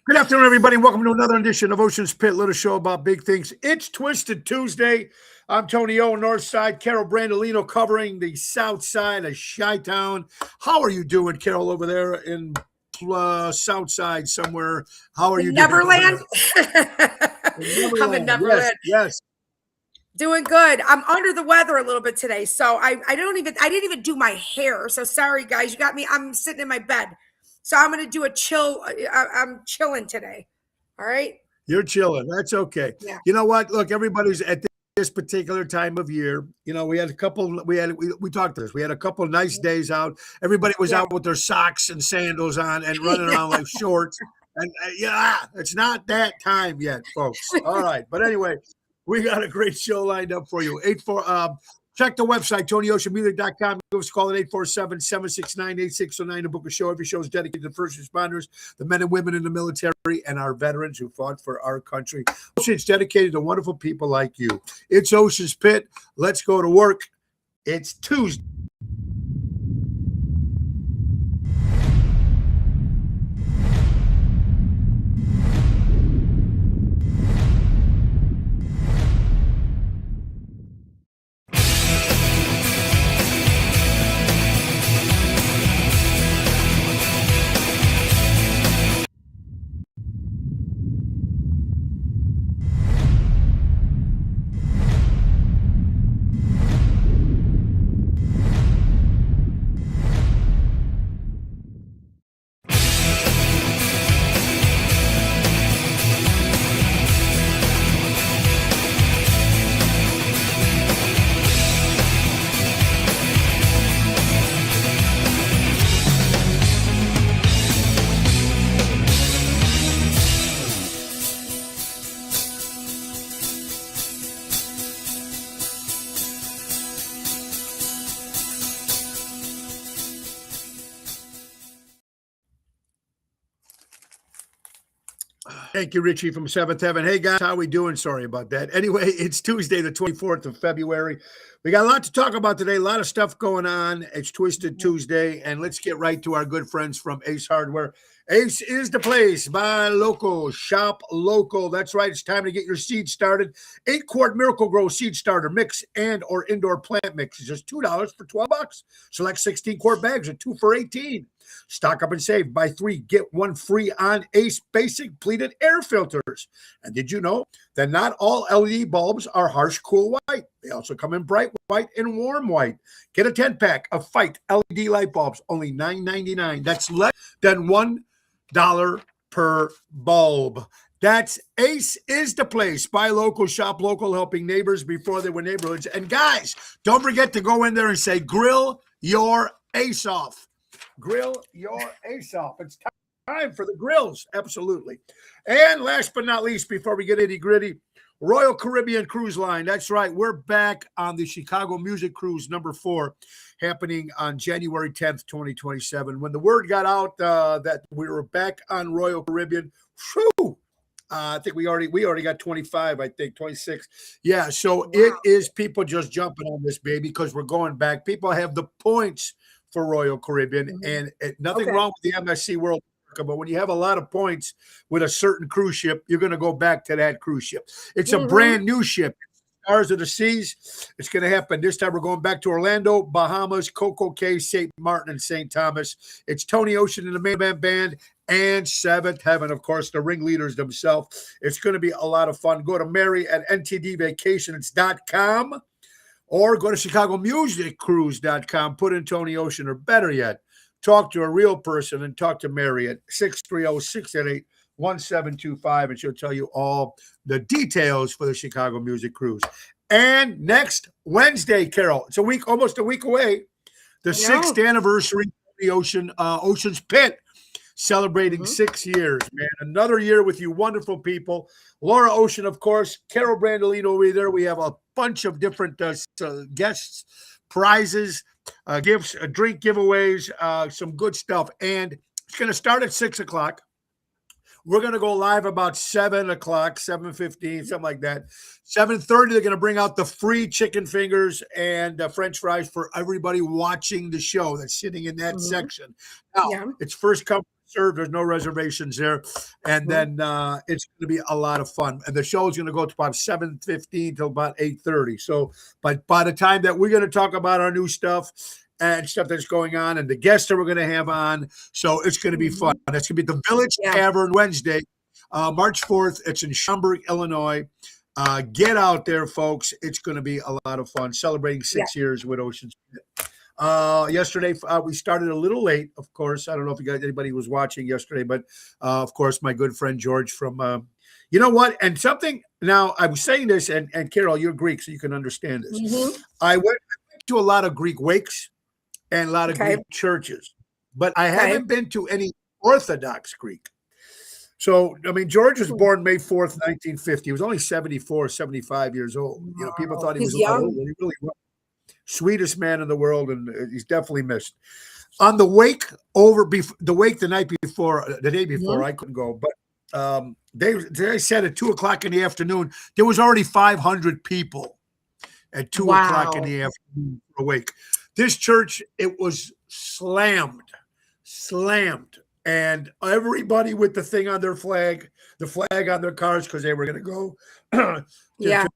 Good afternoon, everybody. Welcome to another edition of Ocean's Pit, little show about big things. It's Twisted Tuesday. I'm Tony O, North Side. Carol Brandolino covering the South Side of Chi-Town. How are you doing, Carol, over there in South Side somewhere? How are you doing? Neverland? I'm in Neverland. Yes, Neverland. yes. Doing good. I'm under the weather a little bit today, so I didn't even do my hair. So sorry, guys. You got me. I'm sitting in my bed, so I'm gonna do a chill. I'm chilling today. All right. You're chilling. That's okay. Yeah. You know what? Look, everybody's at this particular time of year. You know, we had a couple. We talked to this. We had a couple nice days out. Everybody was Yeah. out with their socks and sandals on and running around like shorts. And it's not that time yet, folks. All right, but anyway, we got a great show lined up for you. Check the website, TonyOceanMusic.com. Give us a call at 847-769-8609 to book a show. Every show is dedicated to first responders, the men and women in the military, and our veterans who fought for our country. It's dedicated to wonderful people like you. It's Ocean's Pit. Let's go to work. It's Tuesday. Thank you, Richie from Seventh Heaven. Hey, guys, how we doing? Sorry about that. Anyway, it's Tuesday, the 24th of February. We got a lot to talk about today, a lot of stuff going on. It's Twisted Tuesday, and let's get right to our good friends from Ace Hardware. Ace is the place. Buy local, shop local. That's right. It's time to get your seed started. 8-quart Miracle Grow seed starter mix and or indoor plant mix is just $2 for $12. Select 16-quart bags at 2 for $18. Stock up and save. Buy 3, get 1 free on Ace Basic pleated air filters. And did you know that not all LED bulbs are harsh, cool white? They also come in bright white and warm white. Get a 10-pack of Fight LED light bulbs, only $9.99. That's less than $1 per bulb. That's Ace is the place. Buy local, shop local, helping neighbors before they were neighborhoods. And guys, don't forget to go in there and say, grill your Ace off. Grill your Ace off. It's time for the grills. Absolutely. And last but not least, before we get itty gritty, Royal Caribbean Cruise Line. That's right. We're back on the Chicago Music Cruise number 4, happening on January 10th, 2027. When the word got out that we were back on Royal Caribbean, whew, I think we already got 25, I think 26. Yeah, so wow. It is people just jumping on this baby because we're going back. People have the points for Royal Caribbean, and nothing wrong with the MSC World. But when you have a lot of points with a certain cruise ship, you're going to go back to that cruise ship. It's a brand new ship. Stars of the Seas. It's going to happen. This time we're going back to Orlando, Bahamas, Coco Cay, St. Martin, and St. Thomas. It's Tony Ocean and the Main Band and Seventh Heaven, of course, the ringleaders themselves. It's going to be a lot of fun. Go to Mary at ntdvacations.com or go to chicagomusiccruise.com. Put in Tony Ocean, or better yet, talk to a real person and talk to Mary at 630-688-1725, and she'll tell you all the details for the Chicago Music Cruise. And next Wednesday, Carol, it's almost a week away, the 6th anniversary of the Ocean's Pit, celebrating 6 years, man. Another year with you wonderful people. Laura Ocean, of course, Carol Brandolino over there. We have a bunch of different guests, prizes, gifts, drink giveaways, some good stuff. And it's going to start at 6 o'clock. We're going to go live about 7 o'clock, 7:15, something like that. 7:30, they're going to bring out the free chicken fingers and French fries for everybody watching the show that's sitting in that section. Now, it's first come, served. There's no reservations there. And then it's going to be a lot of fun. And the show is going to go to about 7:15 till about 8:30. So, but by the time that we're going to talk about our new stuff and stuff that's going on and the guests that we're going to have on, so it's going to be fun. It's going to be at the Village Tavern Wednesday, March 4th. It's in Schaumburg, Illinois. Get out there, folks. It's going to be a lot of fun celebrating 6 years with Ocean Spit. Yesterday, we started a little late, of course. I don't know if anybody was watching yesterday, but of course, my good friend George from, you know what? And something, now I was saying this, and Carol, you're Greek, so you can understand this. I went to a lot of Greek wakes and a lot of Greek churches, but I haven't been to any Orthodox Greek. So, I mean, George was born May 4th, 1950. He was only 74, 75 years old. You know, people thought he was young. Old. He really was. Sweetest man in the world, and he's definitely missed. On the wake the night before, the day before, I couldn't go, but they said at 2:00 in the afternoon, there was already 500 people at 2:00 in the afternoon for a wake. This church, it was slammed. And everybody with the thing on their flag, the flag on their cars, because they were going to go to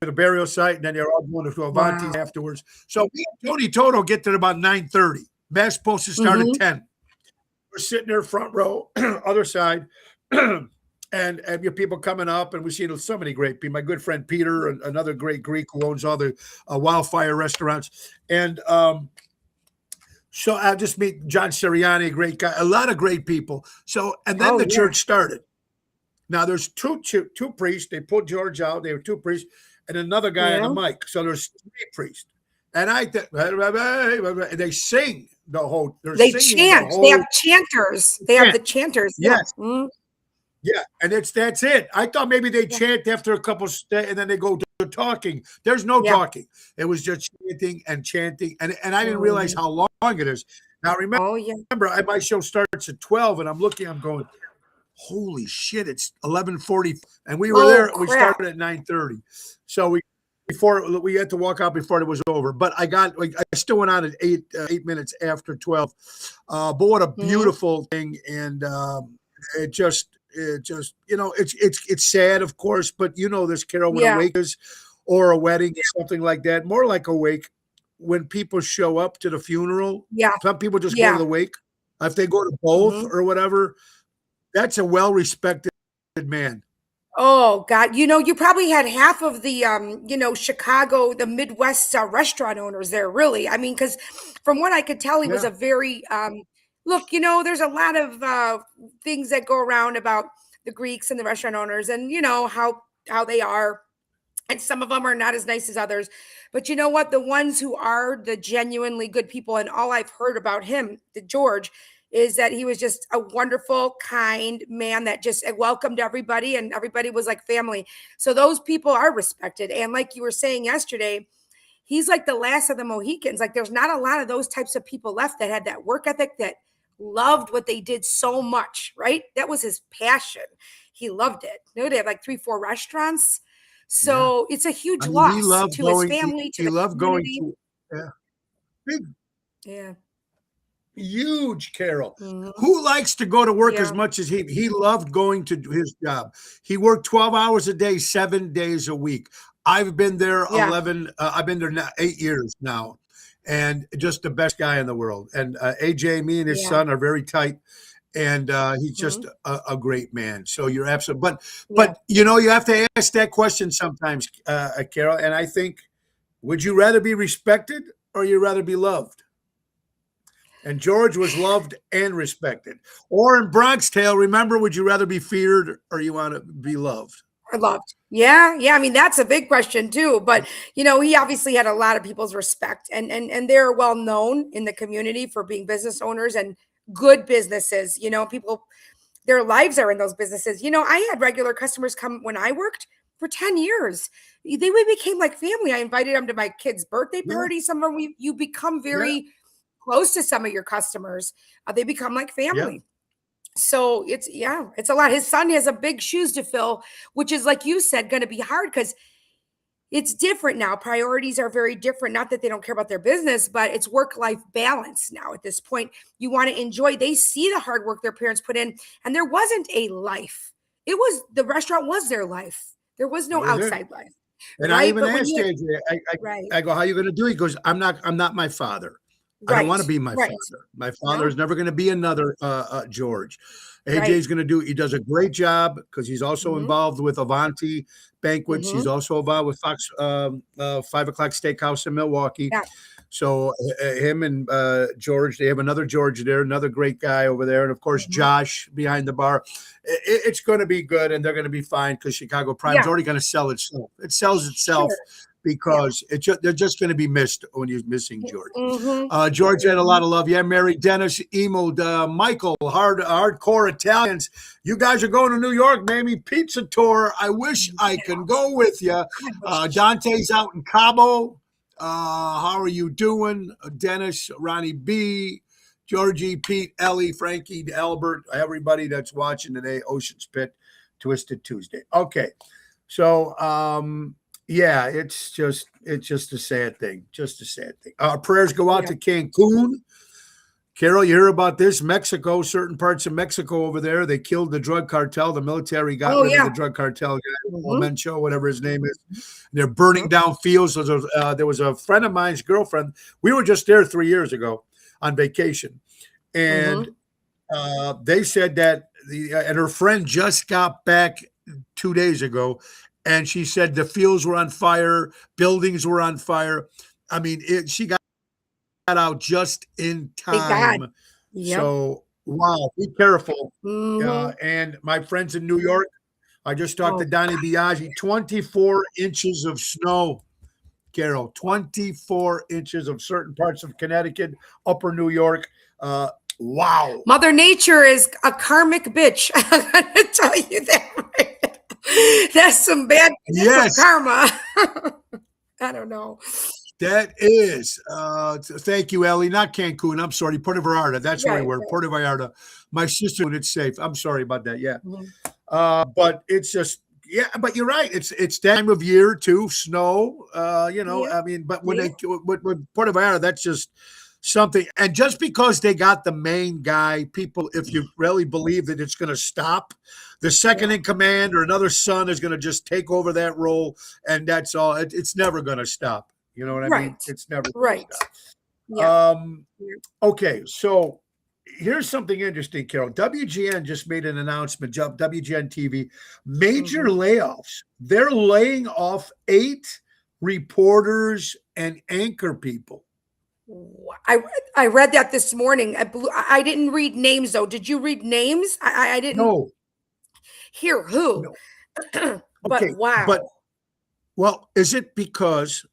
the burial site, and then they're all going to Avanti afterwards. So me and Tony Toto get there about 9:30. Mass supposed to start at 10. We're sitting there front row, other side, and your people coming up, and we've seen so many great people. My good friend Peter, another great Greek who owns all the Wildfire restaurants, and so I just meet John Sirianni, a great guy, a lot of great people. So, and then the church started. Now there's two priests. They pulled George out. They were two priests and another guy on the mic. So there's 3 priests. And they sing the whole. They chant. They have chanters. They have the chanters. Yes. Yeah, and that's it. I thought maybe they chant after a couple and then they go to talking. There's no talking. It was just chanting, and I didn't realize how long it is. Now remember, my show starts at 12, and I'm going, holy shit, it's 11:40, and we were there. We started at 9:30, so we had to walk out before it was over. But I still went on at 8 minutes after 12. But what a beautiful thing, and it just you know, it's sad, of course, but you know this, Carol, when a wake is or a wedding or something like that, more like a wake, when people show up to the funeral, some people just go to the wake. If they go to both or whatever, that's a well-respected man. Oh God, you know, you probably had half of the you know, Chicago, the Midwest restaurant owners there, really. I mean, because from what I could tell, he was a very look, you know, there's a lot of things that go around about the Greeks and the restaurant owners, and you know how they are, and some of them are not as nice as others. But you know what? The ones who are the genuinely good people, and all I've heard about him, the George, is that he was just a wonderful, kind man that just welcomed everybody, and everybody was like family. So those people are respected. And like you were saying yesterday, he's like the last of the Mohicans. Like there's not a lot of those types of people left that had that work ethic, that loved what they did so much, right? That was his passion. He loved it. You know, they had like 3-4 restaurants. So it's a huge loss to his family. He loved going to big. Yeah. Huge, Carol. Who likes to go to work as much as he loved going to his job. He worked 12 hours a day, 7 days a week. I've been there 11. I've been there now 8 years now, and just the best guy in the world. And AJ, me and his son are very tight, and he's just a great man. So you're absolutely, but you know, you have to ask that question sometimes, Carol. And I think, would you rather be respected or you rather be loved? And George was loved and respected. Or in Bronx Tale, remember, would you rather be feared or you want to be loved? Or loved. Yeah. I mean, that's a big question too. But you know, he obviously had a lot of people's respect, and they're well known in the community for being business owners and good businesses. You know, people, their lives are in those businesses. You know, I had regular customers come when I worked for 10 years. We became like family. I invited them to my kids' birthday party. Some of them, you become very close to some of your customers. They become like family. So it's a lot. His son has a big shoes to fill, which is, like you said, going to be hard because it's different now. Priorities are very different. Not that they don't care about their business, but it's work-life balance now at this point. You want to enjoy. They see the hard work their parents put in, and there wasn't a life. It was the restaurant was their life. There was no That was it. outside life. And I Right? even But when asked you AJ, right, I go, how you going to do it? He goes, I'm not my father. I don't want to right, be my right. father. My father No, is never going to be another George. right. AJ's going to do, he does a great job because he's also Mhm, involved with Avanti Banquets. He's mhm. also involved with Fox 5 o'clock Steakhouse in Milwaukee. Yeah. So him and George, they have another George there, another great guy over there. And of course, Mhm. Josh behind the bar. It's going to be good and they're going to be fine because Chicago Prime's Yeah, already going to sell itself. It sells itself sure. Yeah. because they're just going to be missed when you're missing George. Mhm. George had a lot of love. Yeah, Mary, Dennis, Emo, Michael, hardcore Italians. You guys are going to New York, maybe pizza tour. I wish I can go with you. I wish Dante's out in Cabo. How are you doing? Dennis, Ronnie B, Georgie, Pete, Ellie, Frankie, Albert, everybody that's watching today, Ocean's Pit, Twisted Tuesday. Okay. So yeah, it's just a sad thing. Just a sad thing. Our prayers go out Yeah. to Cancun. Carol, you hear about this? Mexico, certain parts of Mexico over there, they killed the drug cartel. The military got Oh, rid of yeah. the drug cartel guy, Mhm. Mencho, whatever his name is. They're burning down fields. There was a friend of mine's girlfriend. We were just there 3 years ago on vacation, and they said that and her friend just got back 2 days ago, and she said the fields were on fire, buildings were on fire. I mean, she got out just in Thank God. time. Yep. So, wow, be careful. Mhm. And my friends in New York, I just talked to Oh, Donnie Biaggi, 24 inches of snow, Carol, 24 inches of certain parts of Connecticut, upper New York. Wow. Mother Nature is a karmic bitch. I'm gonna tell you that. Right. That's some bad. That's Yes, some karma. I don't know. that is. Thank you, Ellie. Not Cancun. I'm sorry, Puerto Vallarta. That's where we Right. were, Right. Puerto Vallarta. My sister, and it's safe. I'm sorry about that. Yeah. Mhm. But it's just, yeah, but you're right. It's that time of year too, snow. Yeah. I mean, but when Yeah. with Puerto Vallarta, that's just something. And just because they got the main guy, people, if you really believe that it's going to stop, the second Yeah. in command or another son is going to just take over that role, and that's all. It's never going to stop. You know what I mean? Right. It's never going to Right. stop. Yeah. Yeah. Okay, so here's something interesting, Carol. WGN just made an announcement, WGN TV, major layoffs. They're laying off 8 reporters and anchor people. I read that this morning. I didn't read names though. Did you read names? I didn't No, hear who. no. But Okay, wow. but well, is it because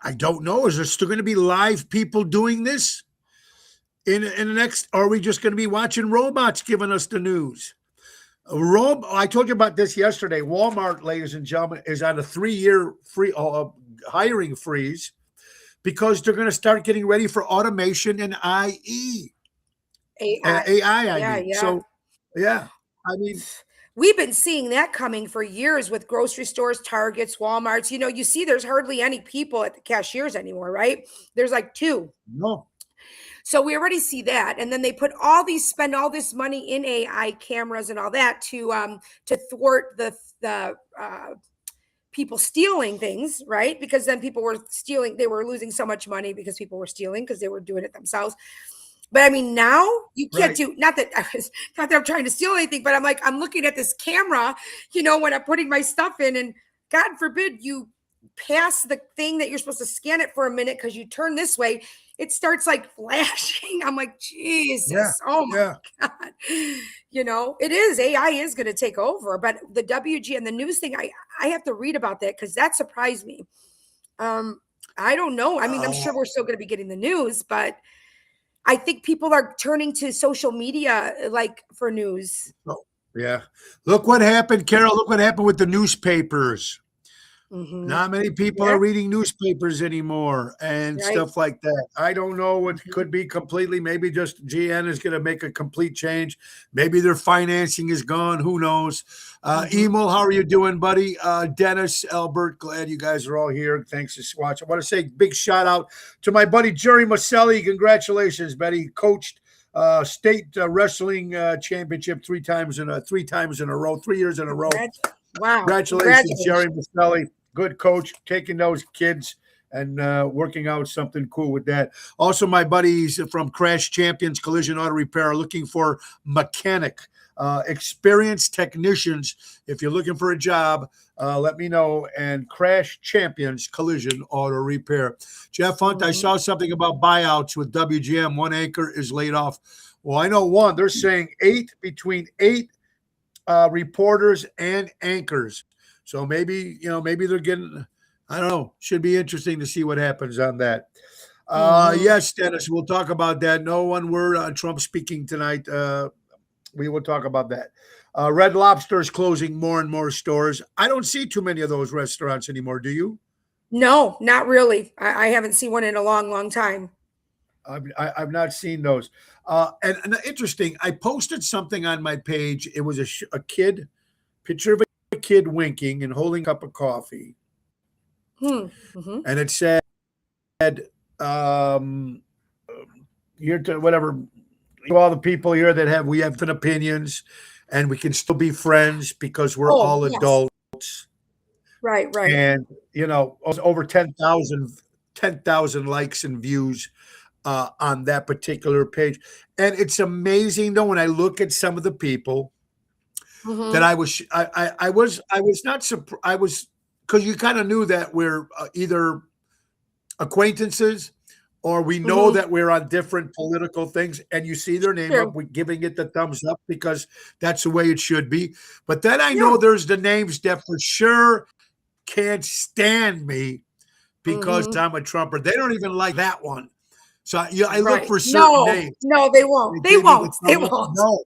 I don't know? Is there still going to be live people doing this in the next? Or are we just going to be watching robots giving us the news? I told you about this yesterday. Walmart, ladies and gentlemen, is on a 3-year free hiring freeze because they're going to start getting ready for automation and IE. AI. AI, I Yeah, mean. yeah. So, yeah, I mean, We've been seeing that coming for years with grocery stores, Targets, Walmarts. You see there's hardly any people at the cashiers anymore, right? There's like 2. no, So we already see that. And then they spend all this money in AI cameras and all that to thwart the people stealing things, right? Because then people were stealing, they were losing so much money because people were stealing because they were doing it themselves. But I mean, now you can't right. do, not that I'm trying to steal anything, but I'm looking at this camera, when I'm putting my stuff in, and God forbid you pass the thing that you're supposed to scan it for a minute because you turn this way, it starts like flashing. I'm like, Jesus, Yeah, oh my yeah. God. It is, AI is going to take over, but the WG and the news thing, I have to read about that because that surprised me. I don't know. I mean, I'm sure we're still going to be getting the news, but I think people are turning to social media like for news. Oh, yeah. Look what happened, Carol. Look what happened with the newspapers. Not many people Yeah. are reading newspapers anymore and Right. stuff like that. I don't know what could be completely. Maybe just GN is going to make a complete change. Maybe their financing is gone. Who knows? Emil, how are you doing, buddy? Dennis, Albert, glad you guys are all here. Thanks for watching. I want to say big shout out to my buddy Jerry Maselli. Congratulations, buddy. He coached state wrestling championship three times in a row, 3 years in a row. Wow. Congratulations, Jerry Maselli. Good coach, taking those kids and working out something cool with that. Also, my buddies from Crash Champions Collision Auto Repair are looking for mechanic, experienced technicians. If you're looking for a job, let me know. And Crash Champions Collision Auto Repair. Jeff Hunt, I saw something about buyouts with WGM. One anchor is laid off. Well, I know one. They're saying between eight reporters and anchors. So maybe they're getting, I don't know, should be interesting to see what happens on that. Yes, Dennis, we'll talk about that. No one word on Trump speaking tonight. We will talk about that. Red Lobster is closing more and more stores. I don't see too many of those restaurants anymore. Do you? No, not really. I haven't seen one in a long, long time. I've not seen those. And interesting, I posted something on my page. It was a kid, picture of a kid winking and holding a cup of coffee. And it said, here to whatever, all the people here that we have different opinions and we can still be friends because we're all adults. Right. And, over 10,000 likes and views on that particular page. And it's amazing though, when I look at some of the people that I was not surprised. I was, because you kind of knew that we're either acquaintances or we know that we're on different political things, and you see their name up, we're giving it the thumbs up because that's the way it should be. But then I know there's the names that for sure can't stand me because I'm a Trumper. They don't even like that one. So I look for certain names. No, they won't. They won't. No.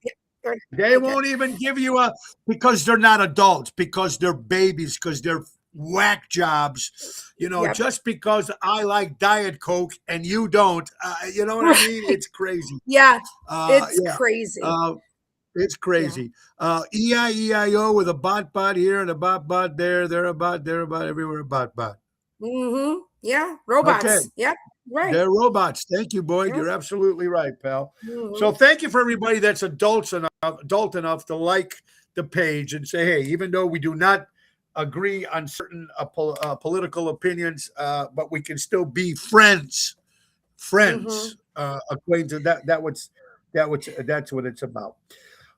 They won't even give you because they're not adults, because they're babies, because they're whack jobs, just because I like Diet Coke and you don't, you know what I mean? It's crazy. It's crazy. It's crazy. EIEIO with a bot here and a bot there. They're about everywhere, bot. Yeah, robots. Okay. Yep. Right. They're robots. Thank you, Boyd. You're absolutely right, pal. So thank you for everybody that's adult enough to like the page and say, hey, even though we do not agree on certain political opinions, but we can still be friends, acquainted. That's what it's about.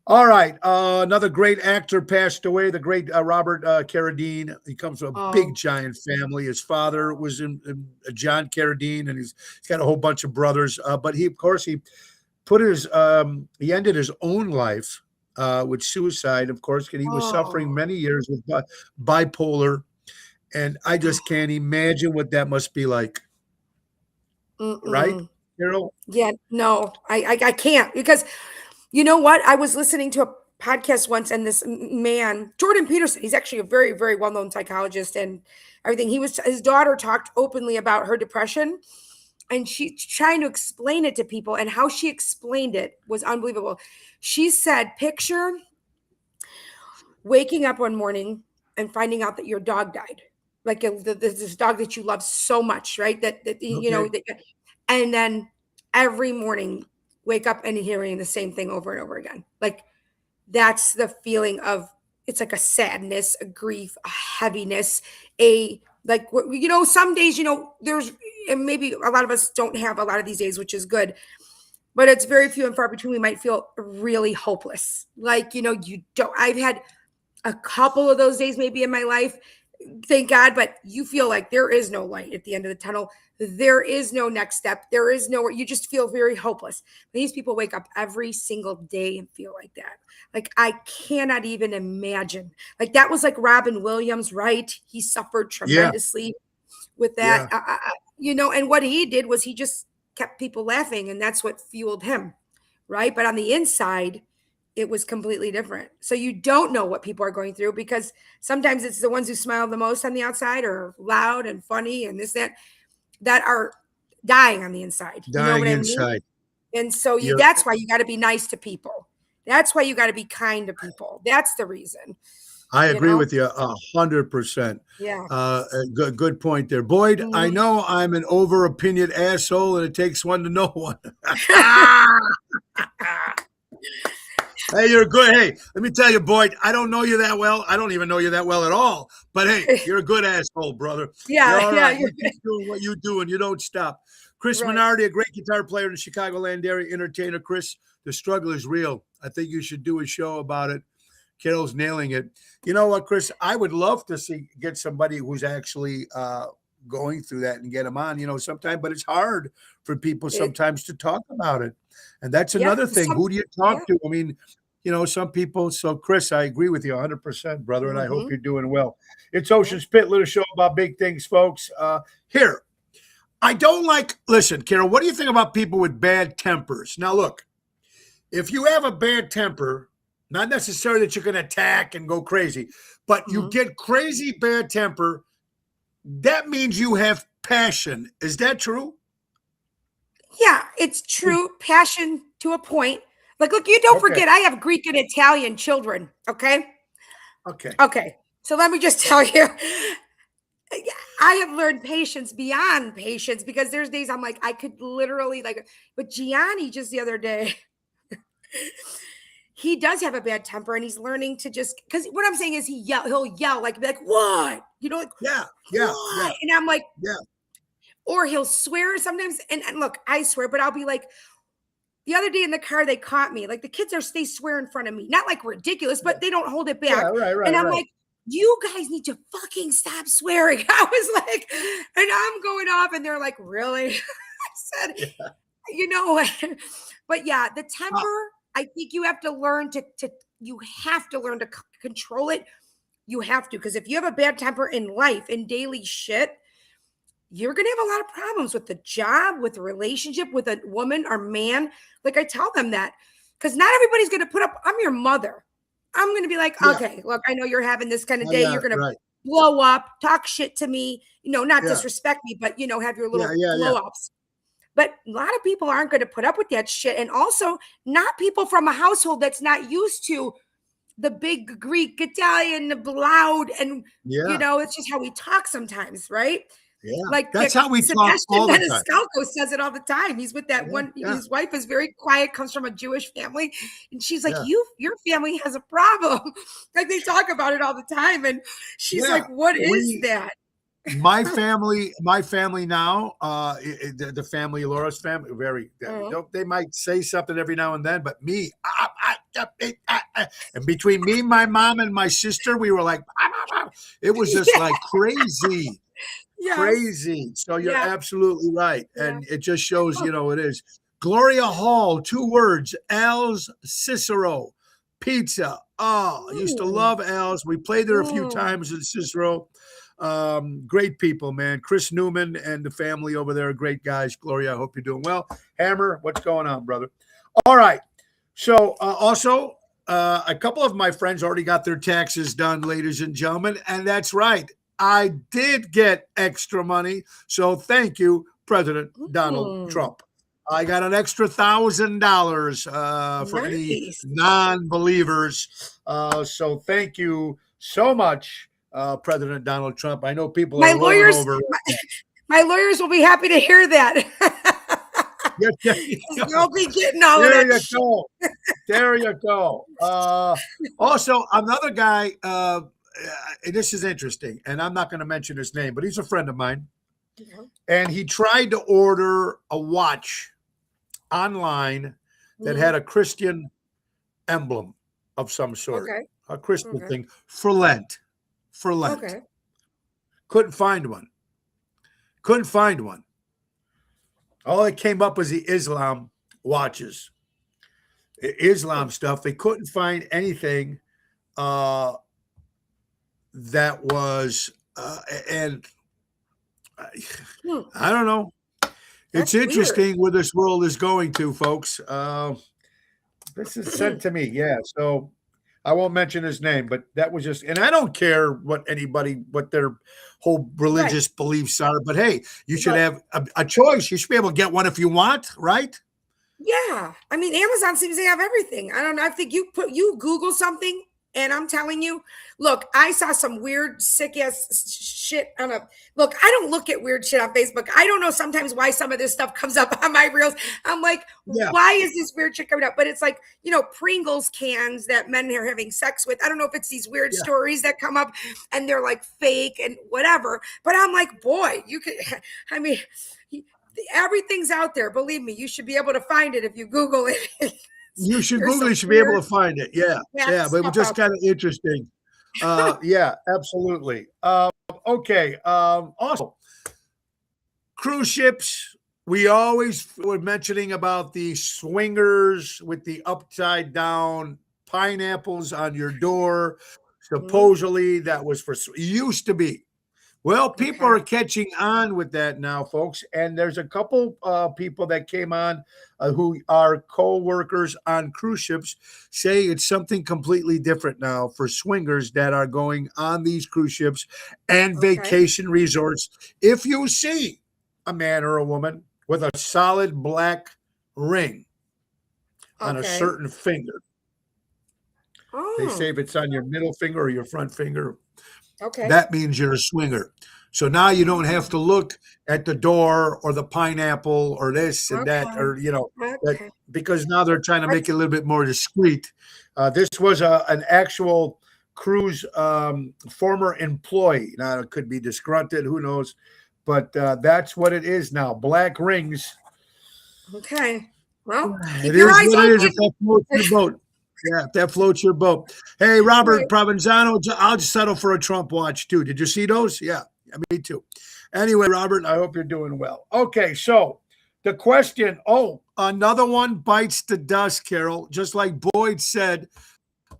All right. Another great actor passed away, the great Robert Carradine. He comes from a big, giant family. His father was in John Carradine, and he's got a whole bunch of brothers. But he ended his own life with suicide, of course, and he was suffering many years with bipolar. And I just can't imagine what that must be like. Right, Carol? Yeah, no, I can't, because you know what? I was listening to a podcast once, and this man, Jordan Peterson, he's actually a very, very well-known psychologist and everything. His daughter talked openly about her depression, and she's trying to explain it to people, and how she explained it was unbelievable. She said, picture waking up one morning and finding out that your dog died, like this dog that you love so much, right? And then every morning wake up and hearing the same thing over and over again. Like, that's the feeling of, it's like a sadness, a grief, a heaviness, some days, and maybe a lot of us don't have a lot of these days, which is good, but it's very few and far between. We might feel really hopeless. Like, I've had a couple of those days maybe in my life, thank God, but you feel like there is no light at the end of the tunnel. There is no next step. There is nowhere. You just feel very hopeless. These people wake up every single day and feel like that. Like, I cannot even imagine. Like, that was like Robin Williams, right? He suffered tremendously with that, and what he did was he just kept people laughing, and that's what fueled him, right? But on the inside, it was completely different. So you don't know what people are going through because sometimes it's the ones who smile the most on the outside or loud and funny and this, that are dying on the inside. You know Dying what I mean? inside. And so You're, that's why you got to be nice to people. That's why you got to be kind to people. That's the reason, I you agree know? with you 100%. Yeah. Good point there. Boyd, I Mhm. know I'm an over opinion asshole and it takes one to know one. Hey, you're good. Hey, let me tell you, Boyd, I don't know you that well. I don't even know you that well at all. But hey, you're a good asshole, brother. You're Yeah, all yeah, right. You keep doing what you do and you don't stop. Chris right. Minardi, a great guitar player in the Chicagoland area, entertainer. Chris, the struggle is real. I think you should do a show about it. Carol's nailing it. You know what, Chris? I would love to get somebody who's actually going through that and get them on, sometime, but it's hard for people It, sometimes to talk about it. And that's yeah, another thing. Who do you yeah. talk to? I mean, some people. So, Chris, I agree with you 100%, brother, and I hope Mhm. you're doing well. It's Yeah. Ocean Spit, little show about big things, folks. Here, I don't like, listen, Carol, what do you think about people with bad tempers? Now, look, if you have a bad temper, not necessarily that you're going to attack and go crazy, but you Mhm. get crazy bad temper, that means you have passion. Is that true? Yeah, it's true. Passion to a point. Like, look, you don't Okay. forget, I have Greek and Italian children. Okay. Okay. Okay. So let me just tell you, I have learned patience beyond patience because there's days I'm like, I could literally like, but Gianni just the other day, he does have a bad temper and he's learning to just, because what I'm saying is he'll yell, like, be like, what? Like, Yeah. Yeah. Yeah. what? And I'm like, Yeah. or he'll swear sometimes. And look, I swear, but I'll be like, the other day in the car, they caught me. Like the kids they swear in front of me. Not like ridiculous, Yeah. but they don't hold it Yeah. back. Right. And Right. I'm Right. like, you guys need to fucking stop swearing. I was like, and I'm going off, and they're like, really? I said, Yeah. you know what? But yeah, the Uh, temper, I think you have to learn you have to learn to control it. You have to, because if you have a bad temper in life, in daily shit, you're going to have a lot of problems with the job, with the relationship, with a woman or man. Like I tell them that because not everybody's going to put up. I'm your mother. I'm going to be like, yeah. okay, look, I know you're having this kind of day. Yeah. You're going to Right. blow up, talk shit to me, not Yeah. disrespect me, but, have your Yeah. little Yeah. Yeah. blow ups. But a lot of people aren't going to put up with that shit. And also, not people from a household that's not used to the big Greek, Italian, the loud, and, Yeah. it's just how we talk sometimes, right? Yeah. Like That's how we talk Sebastian all the time. Maniscalco says it all the time. He's with that Yeah. one. Yeah. His wife is very quiet, comes from a Jewish family, and she's like, Yeah. your family has a problem." Like they talk about it all the time, and she's Yeah. like, "What is that?" My family now, the family, Laura's family, Mhm. they might say something every now and then, but me, and between me, my mom, and my sister, we were like, it was just Yeah. like crazy, Yes. crazy. So you're Yeah. absolutely right. Yeah. And it just shows, Oh. it is. Gloria Hall, 2 words, Al's Cicero, pizza. Oh, I used to Mm. love Al's. We played there a few Mm. times in Cicero. Great people, man. Chris Newman and the family over there are great guys. Gloria, I hope you're doing well. Hammer, what's going on, brother? All right. So also, a couple of my friends already got their taxes done, ladies and gentlemen. And that's right. I did get extra money. So thank you, President Donald Mm. Trump. I got an extra $1,000 for any Nice. non-believers. So thank you so much, President Donald Trump. I know people My are rolling lawyers, over. my lawyers will be happy to hear that. Yeah, there you 'Cause go. they'll be getting all of There that you shit. go. There you go. Also, another guy, this is interesting, and I'm not going to mention his name, but he's a friend of mine. Mhm. And he tried to order a watch online that had a Christian emblem of some sort, Okay. a Christian Okay. thing for Lent. For Lent. Okay. Couldn't find one. Couldn't find one. All that came up was the Islam watches, Islam stuff. They couldn't find anything that was, and Hmm. I don't know. It's That's weird. interesting where this world is going to, folks. This is sent to me. Yeah. So I won't mention his name, but that was just, and I don't care what their whole Right. religious beliefs are, but hey, you should But have a choice. You should be able to get one if you want, right? yeah, I mean, Amazon seems to have everything. I don't know. I think you Google something, and I'm telling you, look, I saw some weird, sick ass shit on a look. I don't look at weird shit on Facebook. I don't know sometimes why some of this stuff comes up on my reels. I'm like, Yeah. why is this weird shit coming up? But it's like, Pringles cans that men are having sex with. I don't know if it's these weird Yeah. stories that come up and they're like fake and whatever. But I'm like, boy, you could, I mean, everything's out there. Believe me, you should be able to find it if you Google it. You should There's Google some it. You should be able weird to find it. Yeah. Yeah. But it was stuff just out kind of interesting. Yeah, absolutely. Okay. Also, cruise ships. We always were mentioning about the swingers with the upside down pineapples on your door. there. Supposedly that was for used to be. Well, people Okay. are catching on with that now, folks. And there's a couple people that came on who are co-workers on cruise ships say it's something completely different now for swingers that are going on these cruise ships and Okay. vacation resorts. If you see a man or a woman with a solid black ring on a Okay. certain finger, they say Oh, if it's on your middle finger or your front finger, okay. that means you're a swinger. So now you don't have to look at the door or the pineapple or this and that, Okay. or, that, Okay. because now they're trying to make it a little bit more discreet. This was an actual cruise former employee. Now it could be disgruntled, who knows? But that's what it is now. Black rings. Okay. Well, keep It your is eyes what it is if open. that floats your boat. Yeah, if that floats your boat. Hey, Robert Right. Provenzano, I'll just settle for a Trump watch too. Did you see those? Yeah, me too. Anyway, Robert, I hope you're doing well. Okay, so the question, another one bites the dust, Carol. Just like Boyd said,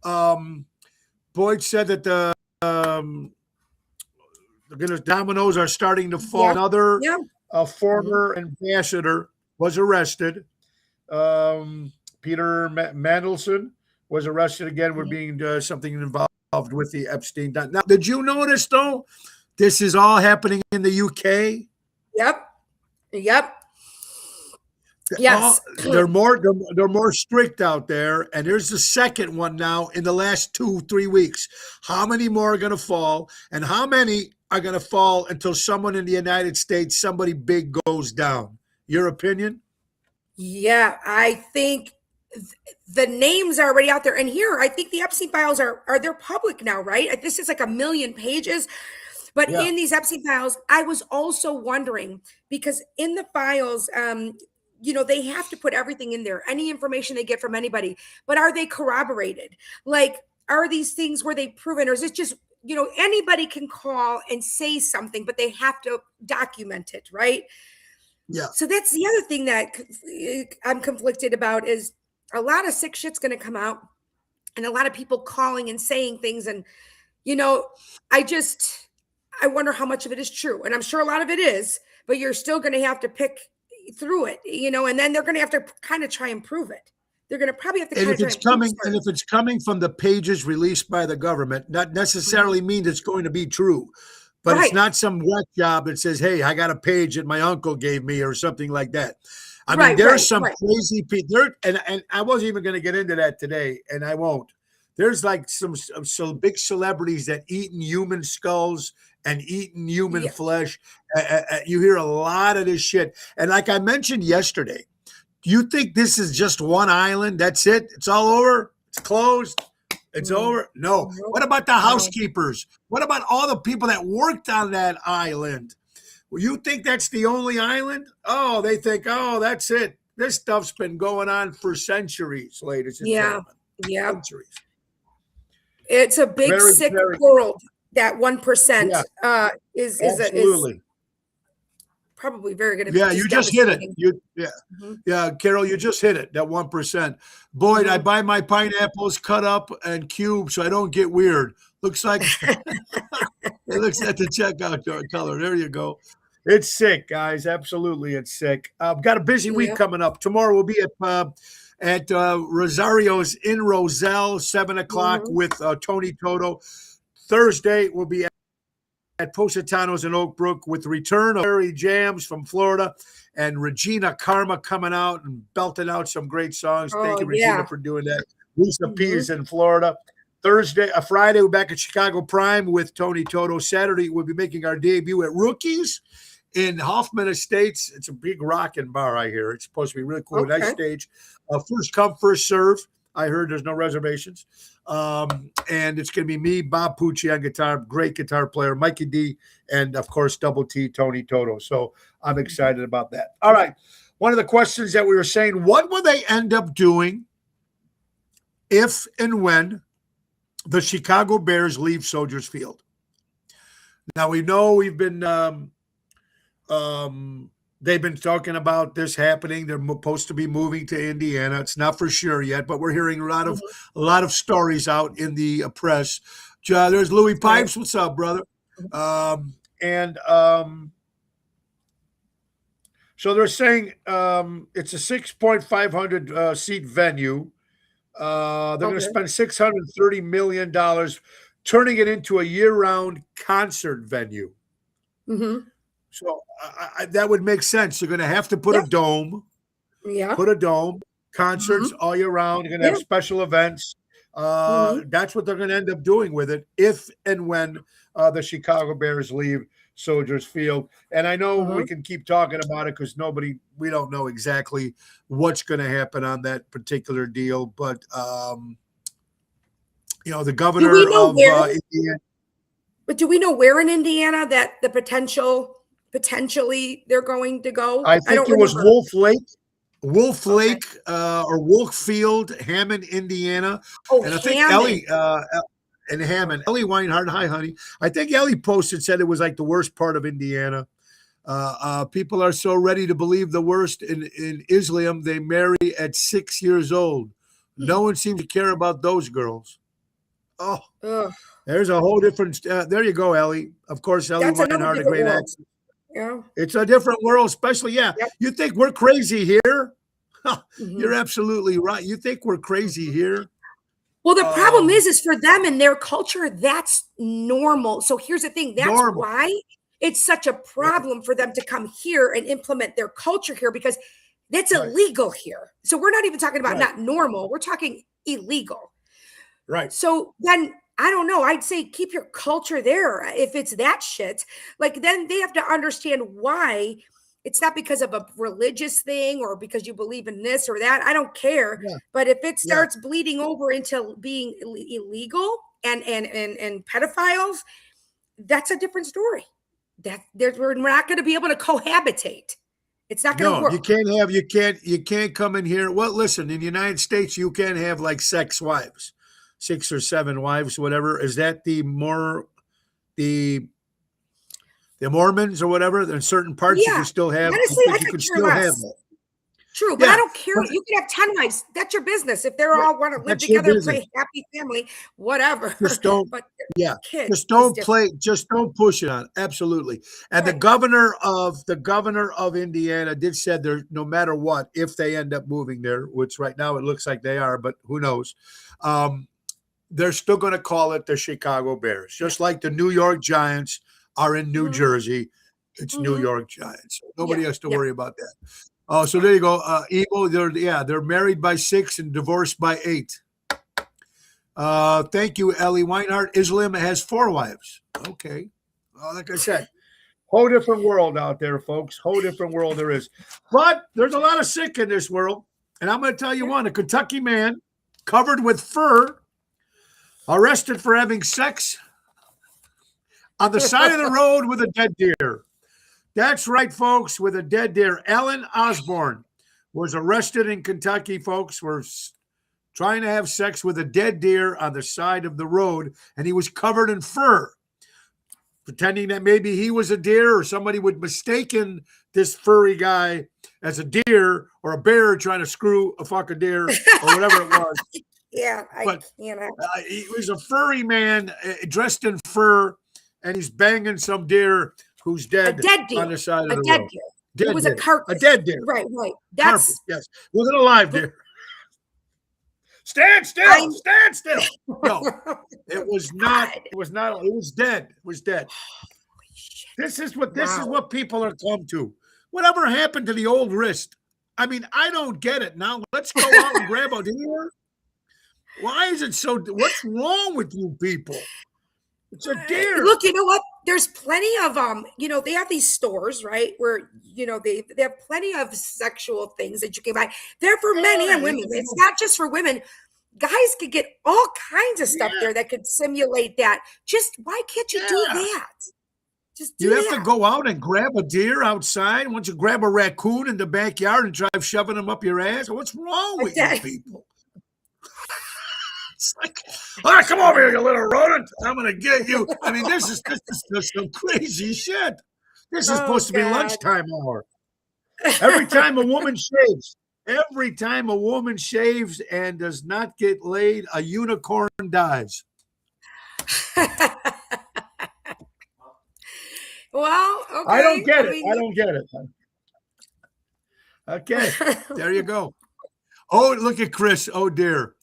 that the dominoes are starting to fall. Yeah. Another Yeah. former ambassador was arrested. Peter Mandelson was arrested again for being something involved with the Epstein. Now, did you notice though? This is all happening in the UK. Yep. Yep. Yes. They're more strict out there, and there's the second one now in the last 2-3 weeks. How many more are going to fall, and how many are going to fall until someone in the United States, somebody big, goes down? Your opinion? Yeah, I think the names are already out there. And here, I think the Epstein files are they're public now, right? This is like 1,000,000 pages. But Yeah. in these Epstein files, I was also wondering because in the files, they have to put everything in there, any information they get from anybody. But are they corroborated? Like, are these things where they proven, or is it just anybody can call and say something, but they have to document it, right? Yeah. So that's the other thing that I'm conflicted about is a lot of sick shit's going to come out and a lot of people calling and saying things. And, I wonder how much of it is true. And I'm sure a lot of it is, but you're still going to have to pick through it, and then they're going to have to kind of try and prove it. They're going to probably have to And kind if of it's try and coming, and if it's coming from the pages released by the government, not necessarily means it's going to be true. But it's Right. not some wet job that says, "Hey, I got a page that my uncle gave me," or something like that. I mean, Right, there's right, some right. crazy people there, and I wasn't even going to get into that today, and I won't. There's like some big celebrities that eaten human skulls and eaten human Yeah. flesh. You hear a lot of this shit, and like I mentioned yesterday, do you think this is just one island? That's it? It's all over? It's closed? It's over? No. No, What about the no. housekeepers? What about all the people that worked on that island? Well, you think that's the only island? Oh, they think, that's it. This stuff's been going on for centuries, ladies and Yeah. gentlemen. Yeah. Centuries. It's a big, Very, sick very- world. That 1% Yeah. is Absolutely. probably very good. Yeah, you just hit it. devastating. Mhm. Yeah, Carol, you just hit it. That 1%. Boyd, I Mhm. buy my pineapples cut up and cubed so I don't get weird. Looks like it looks at the checkout color. There you go. It's sick, guys. Absolutely, it's sick. I've got a busy week Yeah. coming up. Tomorrow we'll be at at Rosario's in Roselle, 7 o'clock with Tony Toto. Thursday will be at Positano's in Oak Brook with the return of Harry Jams from Florida and Regina Karma coming out and belting out some great songs. Thank you, Regina, for doing that. Lisa P is in Florida. Friday, we're back at Chicago Prime with Tony Toto. Saturday, we'll be making our debut at Rookies in Hoffman Estates. It's a big rockin' bar, I hear. It's supposed to be really cool. Nice stage. First come, first serve. I heard there's no reservations. And it's going to be me, Bob Pucci on guitar, great guitar player, Mikey D, and, of course, Double T, Tony Toto. So I'm excited about that. All right. One of the questions that we were saying, what will they end up doing if and when the Chicago Bears leave Soldiers Field? Now, we know we've been they've been talking about this happening. They're supposed to be moving to Indiana. It's not for sure yet, but we're hearing a lot of stories out in the press. There's Louis Pipes. What's up, brother? So they're saying it's a 6,500 seat venue. They're going to spend $630 million turning it into a year-round concert venue. So that would make sense. You're going to have to put a dome. Put a dome. Concerts all year round. You're going to have special events. That's what they're going to end up doing with it if and when the Chicago Bears leave Soldiers Field. And I know we can keep talking about it because we don't know exactly what's going to happen on that particular deal. But, the governor of Indiana. But do we know where in Indiana that the potentially they're going to go? I think it was Wolf Lake or Wolffield, Hammond, Indiana. And I think Ellie in Hammond, Ellie Weinhardt. Hi, honey. I think Ellie said it was like the worst part of Indiana. People are so ready to believe the worst in Islam. They marry at 6 years old. No one seems to care about those girls. There's a whole different. There you go, Ellie. Of course, Ellie Weinhardt, a great accent. Yeah, it's a different world, especially. Yeah, you think we're crazy here? You're absolutely right. You think we're crazy here? Well, the problem is for them and their culture, that's normal. So here's the thing. That's why it's such a problem for them to come here and implement their culture here, because that's illegal here. So we're not even talking about not normal. We're talking illegal. Right. So then I don't know. I'd say keep your culture there. If it's that shit, like then they have to understand why. It's not because of a religious thing or because you believe in this or that. I don't care. Yeah. But if it starts bleeding over into being illegal and pedophiles, that's a different story. We're not going to be able to cohabitate. It's not going to work. You can't come in here. Well, listen, in the United States, you can have like sex wives, 6 or 7 wives, whatever. Is that the Mormons or whatever? In certain parts, you can still have. Honestly, you can still have that. True, but I don't care. You can have 10 wives. That's your business. If they're all want to live together and play happy family, whatever. Just don't. But kids, just don't play. Just don't push it on. Absolutely. And the governor of Indiana did said there, no matter what, if they end up moving there, which right now it looks like they are, but who knows? They're still going to call it the Chicago Bears, just like the New York Giants are in New Jersey. It's New York Giants. So nobody has to worry about that. Oh, so there you go. Evo, they're married by 6 and divorced by 8. Thank you, Ellie Weinhardt. Islam has 4 wives. Okay. Well, like I said, whole different world out there, folks. Whole different world there is. But there's a lot of sick in this world. And I'm going to tell you one, a Kentucky man covered with fur, arrested for having sex on the side of the road with a dead deer. That's right, folks, with a dead deer. Alan Osborne was arrested in Kentucky, folks, for trying to have sex with a dead deer on the side of the road, and he was covered in fur, pretending that maybe he was a deer or somebody would mistaken this furry guy as a deer or a bear trying to screw a fucking deer or whatever it was. He was a furry man dressed in fur, and he's banging some deer who's dead, on the side of the road. Deer. It was a carcass. A dead deer. Right. That's yes. It wasn't a live deer. Stand still. I'm- Stand still. No, it was not. God. It was not. It was dead. It was dead. This is what people are come to. Whatever happened to the old wrist? I mean, I don't get it. Now let's go out and grab a deer. Why is it so? What's wrong with you people? It's a deer. Look, you know what? There's plenty of they have these stores, right? Where they have plenty of sexual things that you can buy. They're for men and women. It's not just for women. Guys could get all kinds of stuff there that could simulate that. Just why can't you do that? Just do You have that. to go out and grab a deer outside. Once you grab a raccoon in the backyard and drive shoving them up your ass. What's wrong with you people? It's like, all right, come over here, you little rodent. I'm gonna get you. I mean, this is just some crazy shit. This is supposed to be lunchtime hour. Every time a woman shaves and does not get laid, a unicorn dies. Well, okay. I don't get it. I don't get it. Okay, there you go. Oh, look at Chris. Oh dear.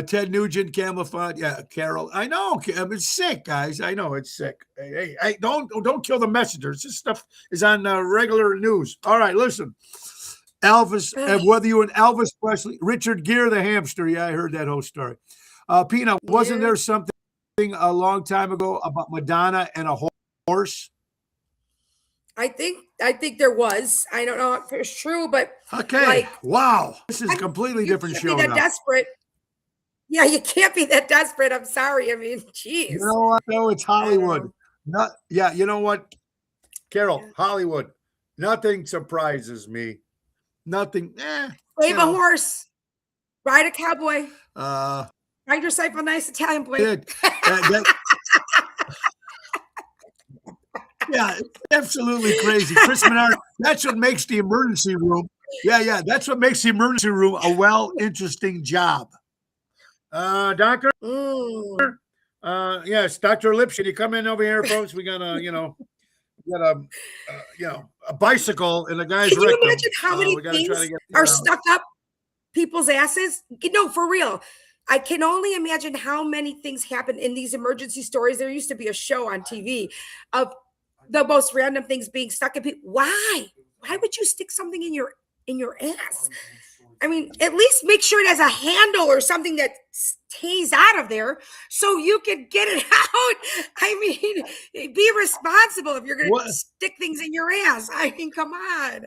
Ted Nugent, Camelot. Yeah, Carol. I know. It's sick, guys. I know it's sick. Hey, don't kill the messengers. This stuff is on regular news. All right, listen. Elvis, whether you and Elvis Presley, Richard Gere, the hamster. Yeah, I heard that whole story. Pina, wasn't there something a long time ago about Madonna and a horse? I think there was. I don't know if it's true, but okay. Wow, this is a completely different show. That desperate. Yeah, you can't be that desperate. I'm sorry. I mean, geez. You know what? No, it's Hollywood. You know what, Carol? Hollywood. Nothing surprises me. Nothing. Save a horse. Ride a cowboy. Find yourself a nice Italian boy. Yeah, it's absolutely crazy. Chris Menard, that's what makes the emergency room. Yeah, that's what makes the emergency room a interesting job. Doctor? Yes, Dr. Lipschen, you come in over here, folks. We got a bicycle in the guy's rectum. Can you imagine how many things are stuck up people's asses? No, for real. I can only imagine how many things happen in these emergency stories. There used to be a show on TV of the most random things being stuck in people. Why? Why would you stick something in your ass? I mean, at least make sure it has a handle or something that stays out of there so you can get it out. I mean, be responsible if you're going to stick things in your ass. I mean, come on.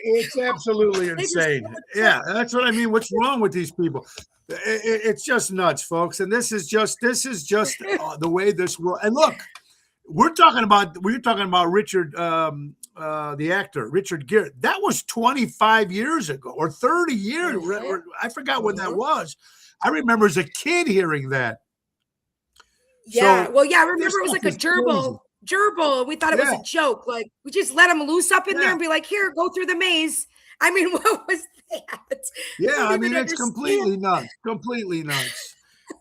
It's absolutely insane. Yeah, that's what I mean. What's wrong with these people? It's just nuts, folks. And this is just the way this world. And look, we're talking about Richard, the actor, Richard Gere. That was 25 years ago or 30 years. I forgot when that was. I remember as a kid hearing that. Yeah. So, I remember it was like a gerbil. We thought it was a joke. Like, we just let him loose up in there and be like, here, go through the maze. I mean, what was that? Yeah, I mean, it's completely nuts. Completely nuts.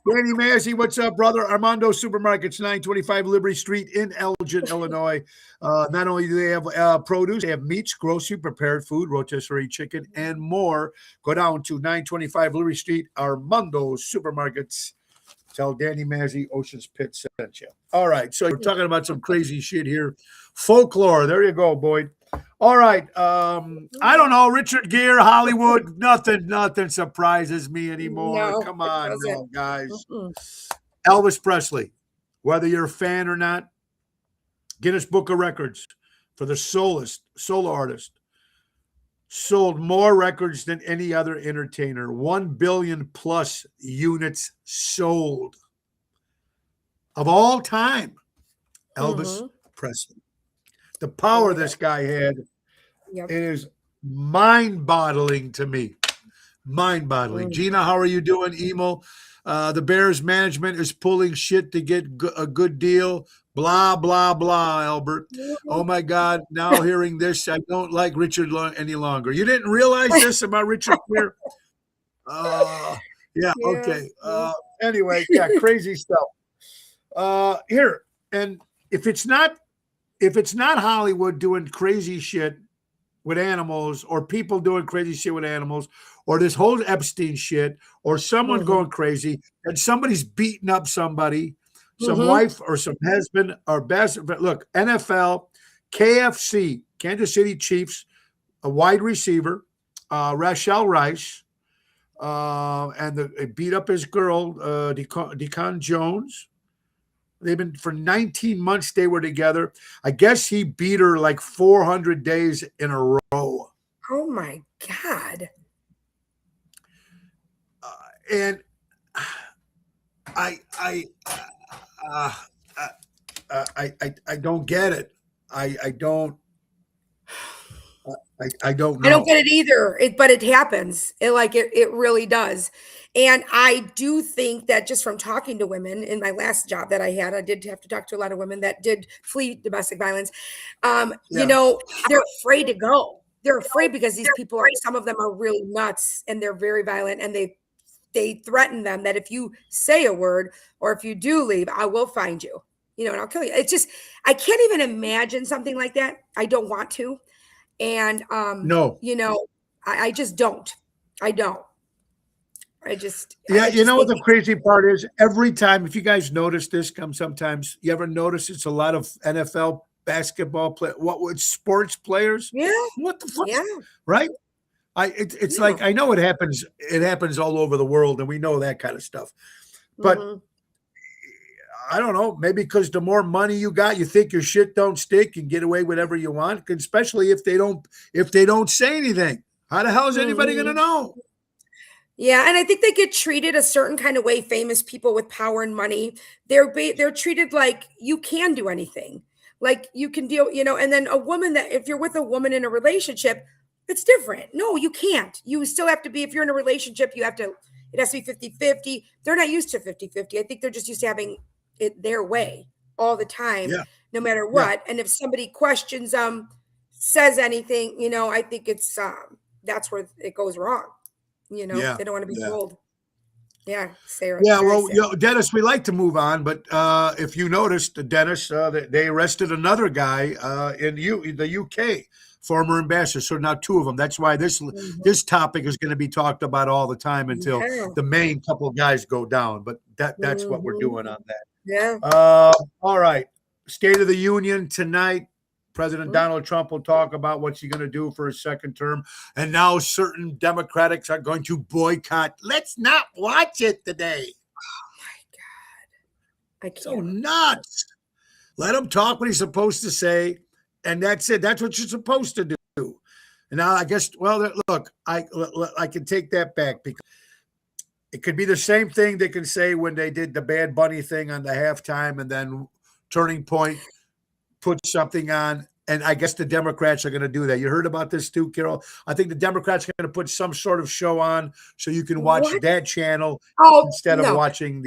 Danny Massey, what's up, brother? Armando Supermarkets, 925 Liberty Street in Elgin, Illinois. Not only do they have produce, they have meats, grocery, prepared food, rotisserie chicken, and more. Go down to 925 Liberty Street, Armando Supermarkets. Tell Danny Massey Ocean's Pit sent you. All right, so we're talking about some crazy shit here. Folklore, there you go, Boyd. All right. I don't know. Richard Gere, Hollywood, nothing surprises me anymore. No, come on, guys. Elvis Presley, whether you're a fan or not, Guinness Book of Records for the solo artist, sold more records than any other entertainer. 1 billion plus units sold of all time. Elvis Presley. The power this guy had is mind-boggling to me. Mind-boggling. Gina, how are you doing, Emo? The Bears management is pulling shit to get a good deal. Blah, blah, blah, Albert. Oh, my God. Now hearing this, I don't like Richard any longer. You didn't realize this about Richard Gere? Okay. Anyway, crazy stuff. Here, and if it's not Hollywood doing crazy shit with animals or people doing crazy shit with animals or this whole Epstein shit, or someone Mhm. going crazy, and somebody's beating up somebody, some Mhm. wife or some husband or best. But look, NFL, KFC, Kansas City Chiefs, a wide receiver, Rachel Rice, and beat up his girl, Decon Jones. They've been for 19 months. They were together. I guess he beat her like 400 days in a row. Oh my God. And I, I, uh, I don't get it. I don't. I don't I don't know. get it either. But it happens. It really does. And I do think that just from talking to women in my last job that I had, I did have to talk to a lot of women that did flee domestic violence. Yeah. They're afraid to go. They're afraid because these people are, some of them are really nuts and they're very violent, and they threaten them that if you say a word or if you do leave, I will find you, and I'll kill you. It's just, I can't even imagine something like that. I don't want to. And, No. I just don't. I don't. Yeah, I you just know what think, the crazy part is? Every time, if you guys notice this, sometimes you ever notice it's a lot of NFL basketball play. What would sports players? yeah, What the fuck? yeah, Right? It's yeah. like I know it happens. It happens all over the world, and we know that kind of stuff. But Mhm. I don't know. Maybe because the more money you got, you think your shit don't stick and get away whatever you want. Especially if they don't say anything. How the hell is anybody going to Mhm. know? Yeah, and I think they get treated a certain kind of way. Famous people with power and money, they're treated like you can do anything, like you can deal, And then a woman, that if you're with a woman in a relationship, it's different. No, you can't. You still have to be, if you're in a relationship, it has to be 50-50. They're not used to 50-50. I think they're just used to having it their way all the time, Yeah, no matter yeah, what. And if somebody questions says anything, I think it's that's where it goes wrong. yeah, They don't want to be yeah. told. Yeah, Sarah, Yeah, very well, sad. Dennis, we like to move on, but if you noticed, Dennis, they arrested another guy in the UK, former ambassador. So now two of them. That's why Mhm. this topic is going to be talked about all the time until Yeah. the main couple guys go down. But that's what we're Mhm. doing on that. Yeah. All right, State of the Union tonight. President Mhm. Donald Trump will talk about what's he going to do for his second term. And now certain Democrats are going to boycott. Let's not watch it today. I So can't. nuts. Let him talk what he's supposed to say. And that's it. That's what you're supposed to do. And now I guess, well, look, I can take that back because it could be the same thing they can say when they did the Bad Bunny thing on the halftime and then Turning Point put something on. And I guess the Democrats are going to do that. You heard about this too, Carol? I think the Democrats are going to put some sort of show on so you can watch What? that channel Oh, instead of no. watching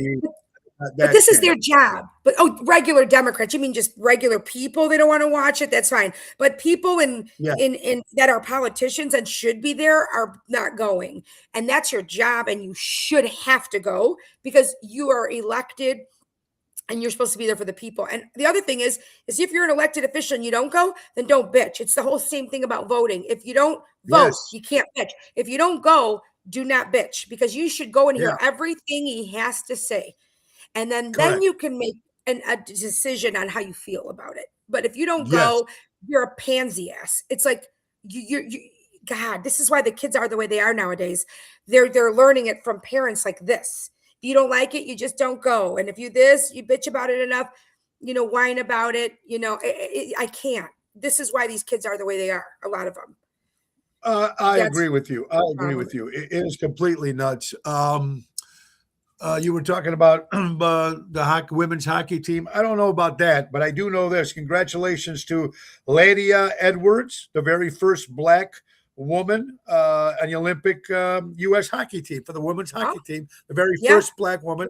But that this is their channel. job. But regular Democrats, you mean just regular people, they don't want to watch it? That's fine. But people Yeah, in that are politicians and should be there are not going. And that's your job, and you should have to go because you are elected and you're supposed to be there for the people. And the other thing is if you're an elected official and you don't go, then don't bitch. It's the whole same thing about voting. If you don't vote, yes, you can't bitch. If you don't go, do not bitch, because you should go and yeah, hear everything he has to say. And then correct. you can make a decision on how you feel about it. But if you don't Yes. go, you're a pansy ass. It's like you God, this is why the kids are the way they are nowadays. They're learning it from parents like this. If you don't like it, you just don't go. And if you bitch about it enough, whine about it. I can't. This is why these kids are the way they are. A lot of them. I That's agree with you. I the agree problem. with you. It is completely nuts. You were talking about the women's hockey team. I don't know about that, but I do know this. Congratulations to Ladia Edwards, the very first Black woman on the Olympic U.S. hockey team for the women's Oh, hockey team. The very yeah. first Black woman,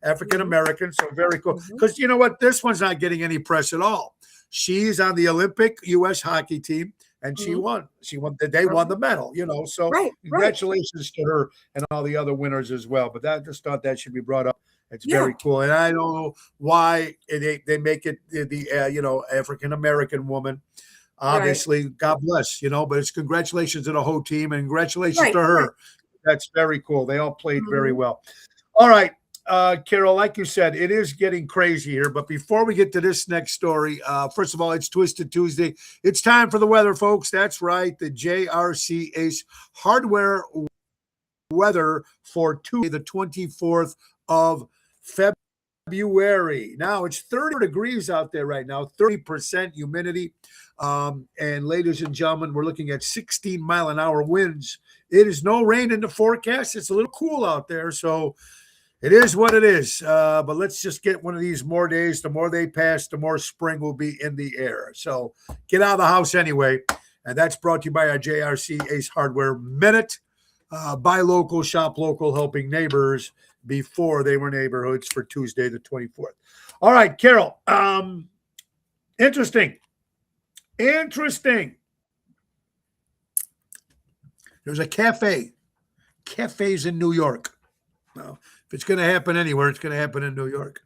African Mhm, American. So very cool. mhm. Because you know what? This one's not getting any press at all. She's on the Olympic U.S. hockey team. And she Mhm. won. They won the medal, So Right, right. congratulations to her and all the other winners as well. But I just thought that should be brought up. It's Yeah, very cool, and I don't know why they make it the African American woman. right, Obviously, God bless, but it's congratulations to the whole team and congratulations right, to right. her. That's very cool. They all played very Mhm. well. All right, Carol, like you said, it is getting crazy here. But before we get to this next story, first of all, it's Twisted Tuesday. It's time for the weather, folks. That's right. The JRC Ace Hardware weather for Tuesday, the 24th of February. Now it's 30 degrees out there right now, 30% humidity. And ladies and gentlemen, we're looking at 16-mile-an-hour winds. It is no rain in the forecast. It's a little cool out there. So it is what it is. But let's just get one of these more days. The more they pass, the more spring will be in the air. So get out of the house anyway. And that's brought to you by our JRC Ace Hardware Minute. Buy local, shop local, helping neighbors before they were neighborhoods for Tuesday, the 24th. All right, Carol. Interesting. There's a cafe. Cafes in New York. Now, if it's going to happen anywhere, it's going to happen in New York.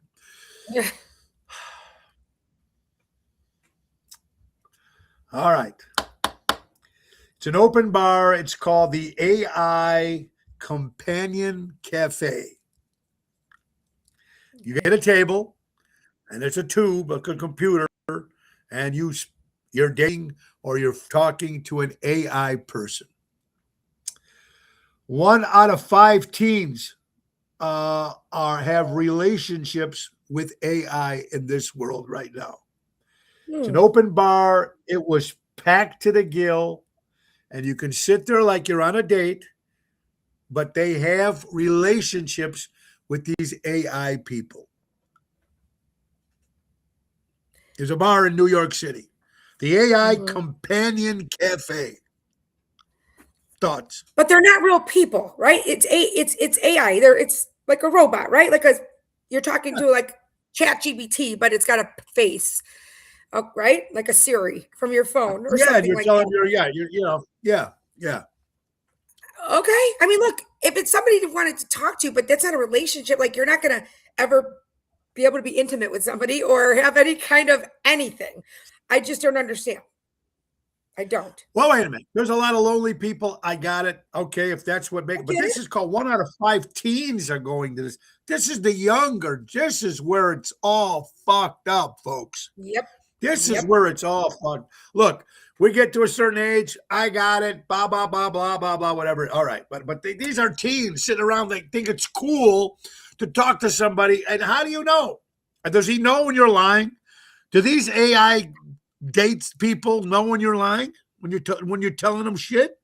All right. It's an open bar. It's called the AI Companion Cafe. You get a table, and it's a tube, like a computer, and you're dating or you're talking to an AI person. 1 out of 5 teens have relationships with AI in this world right now. It's an open bar. It was packed to the gill, and you can sit there like you're on a date, but they have relationships with these AI people. There's a bar in New York City, the AI Companion Cafe. Thoughts? But they're not real people, right? It's AI. It's like a robot, right? You're talking to like ChatGPT, but it's got a face, right? Like a Siri from your phone or Yeah, something you're like telling that. yeah. Okay. I mean, look, if it's somebody you wanted to talk to, but that's not a relationship, like you're not going to ever be able to be intimate with somebody or have any kind of anything. I just don't understand. I don't. Well, wait a minute. There's a lot of lonely people. I got it. Okay, if that's what makes, but this is called 1 out of 5 teens are going to this. This is the younger. This is where it's all fucked up, folks. Yep. This is where it's all fucked. Look, we get to a certain age. I got it. Blah blah blah blah blah blah. Whatever. All right, but these are teens sitting around. They think it's cool to talk to somebody. And how do you know? Does he know when you're lying? Do these AI dates people know when you're lying, when you're telling them shit?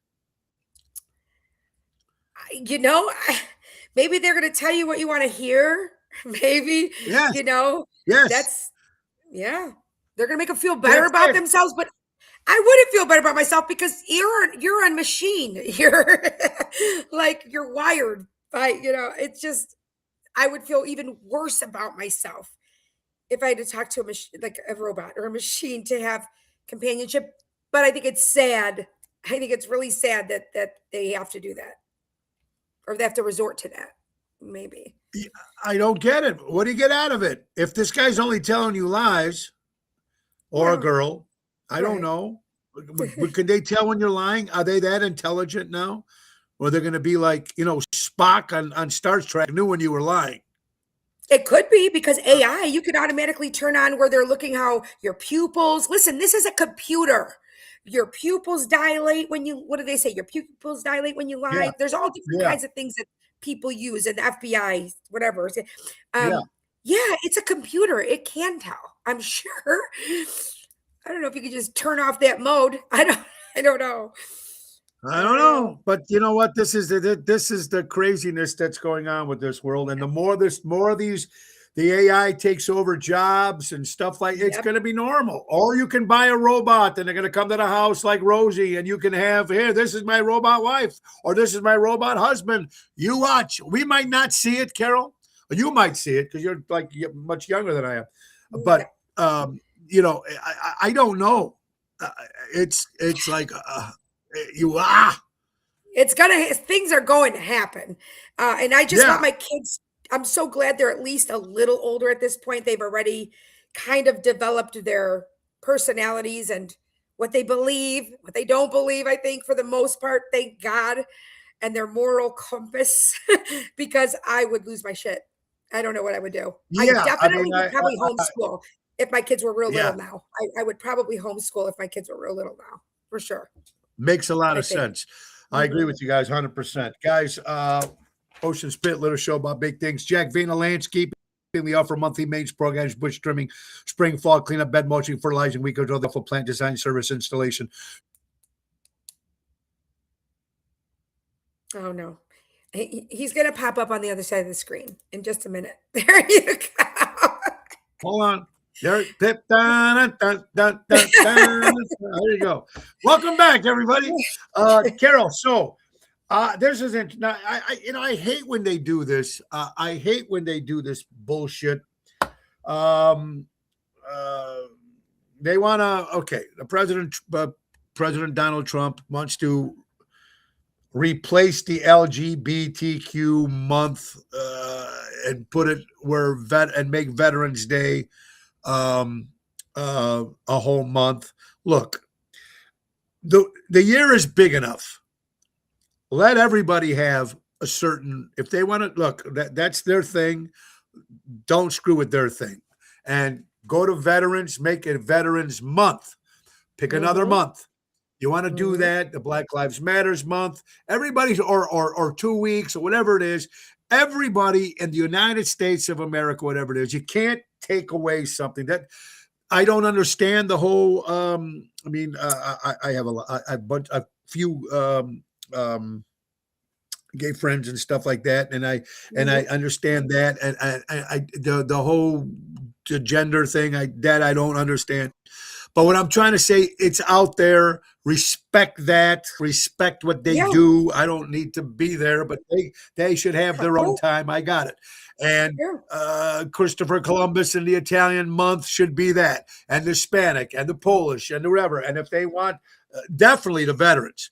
Maybe they're going to tell you what you want to hear. Maybe, Yes. that's, yeah, they're going to make them feel better about themselves. But I wouldn't feel better about myself because you're on machine. You're like, you're wired by, it's just, I would feel even worse about myself if I had to talk to like a robot or a machine to have companionship. But I think it's sad. I think it's really sad that they have to do that, or they have to resort to that. Maybe. I don't get it. What do you get out of it? If this guy's only telling you lies, or a girl, I don't know. Could they tell when you're lying? Are they that intelligent now? Or they're going to be like, Spock on Star Trek knew when you were lying? It could be because AI, you could automatically turn on where they're looking how your pupils. Listen, this is a computer. Your pupils dilate when you, what do they say? Your pupils dilate when you lie. Yeah. There's all different kinds of things that people use, and the FBI, whatever. Yeah, it's a computer. It can tell, I'm sure. I don't know if you could just turn off that mode. I don't know. I don't know, but you know what? This is the craziness that's going on with this world, and the more of these, the AI takes over jobs and stuff like it's going to be normal. Or you can buy a robot, and they're going to come to the house like Rosie, and you can have here. This is my robot wife, or this is my robot husband. You watch. We might not see it, Carol. Or you might see it because you're much younger than I am. But I don't know. It's like. Things are going to happen. And I just want my kids, I'm so glad they're at least a little older at this point. They've already kind of developed their personalities and what they believe, what they don't believe, I think for the most part, thank God. and their moral compass because I would lose my shit. I don't know what I would do. I Yeah, I mean, definitely would probably homeschool if my kids were real little yeah, now. I would probably homeschool if my kids were real little now, for sure. makes a lot I of think. sense. I agree Mhm. with you guys 100%. Guys, Ocean Spit, little show about big things. Jack Vena Landscaping. We offer monthly maintenance programs, bush trimming, spring, fall cleanup, bed mulching, fertilizing, week or for plant design, service, installation. Oh no. He's going to pop up on the other side of the screen in just a minute. There you go. Hold on. There, dun, dun, dun, dun, dun, dun. There you go. Welcome back, everybody. Carol, so this is now. I hate when they do this. I hate when they do this bullshit. Um, they want to. Okay, the President Donald Trump wants to replace the LGBTQ month and put it where make Veterans Day a whole month. Look, the year is big enough. Let everybody have a certain, if they want to look, that's their thing. Don't screw with their thing. And go to veterans, make it Veterans Month. Pick another month. You want to do that, the Black Lives Matters month, everybody's or 2 weeks or whatever it is, everybody in the United States of America, whatever it is, you can't take away something that I don't understand the whole. I mean, I have a few gay friends and stuff like that, and I understand that, and I the whole gender thing I don't understand. But what I'm trying to say, it's out there. Respect that. Respect what they do. I don't need to be there, but they should have their own time. I got it. And Christopher Columbus and the Italian month should be that, and the Hispanic and the Polish and whatever. And if they want, definitely the veterans.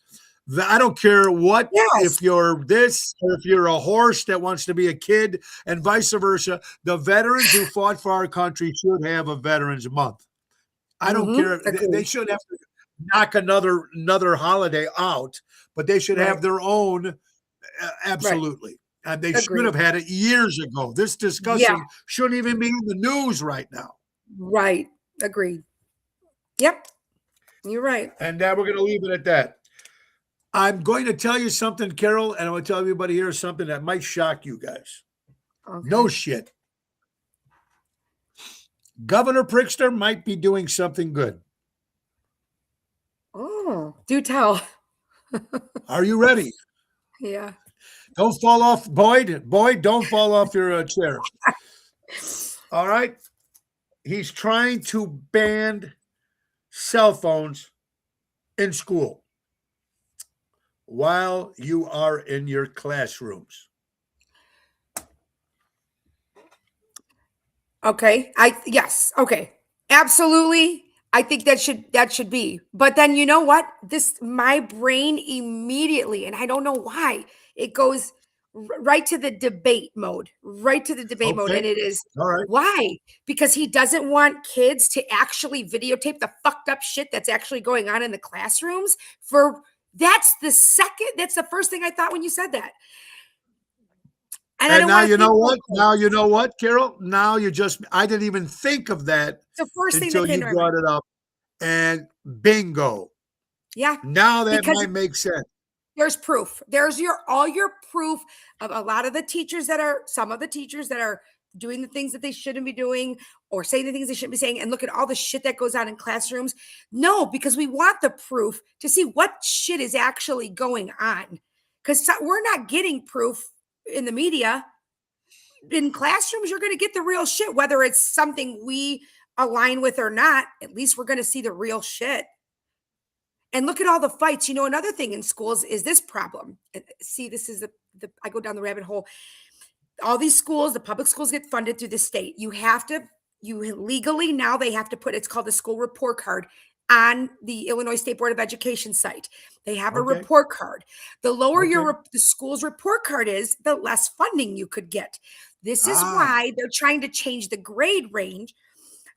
I don't care what, if you're this or if you're a horse that wants to be a kid and vice versa. The veterans who fought for our country should have a Veterans Month. I don't care. They should have to knock another holiday out, but they should have their own. Absolutely. And they should have had it years ago. This discussion shouldn't even be in the news right now. Right. Agreed. Yep. You're right. And we're going to leave it at that. I'm going to tell you something, Carol, and I'm going to tell everybody here something that might shock you guys. No shit. Governor Pritzker might be doing something good. Oh, do tell. Are you ready? Yeah. Don't fall off, Boyd. Boyd, don't fall off your chair. All right. He's trying to ban cell phones in school while you are in your classrooms. Okay. Yes. Okay. Absolutely. I think that should be. But then you know what? My brain immediately, and I don't know why, it goes right to the debate mode. Right to the debate mode. And it is why? Because he doesn't want kids to actually videotape the fucked up shit that's actually going on in the classrooms. That's the first thing I thought when you said that. And now you know what? Now you know what, Carol? Now I didn't even think of that until you brought it up. And bingo. Yeah. Now that might make sense. There's proof. There's all your proof of a lot of the teachers some of the teachers that are doing the things that they shouldn't be doing or saying the things they shouldn't be saying. And look at all the shit that goes on in classrooms. No, because we want the proof to see what shit is actually going on. Because we're not getting proof in the media. In classrooms, you're going to get the real shit, whether it's something we align with or not. At least we're going to see the real shit. And look at all the fights. You know, another thing in schools is this problem. See, this is I go down the rabbit hole. All these schools, the public schools get funded through the state. You legally now they have to put, it's called the school report card on the Illinois State Board of Education site. They have a report card. The lower the school's report card is, the less funding you could get. This is why they're trying to change the grade range.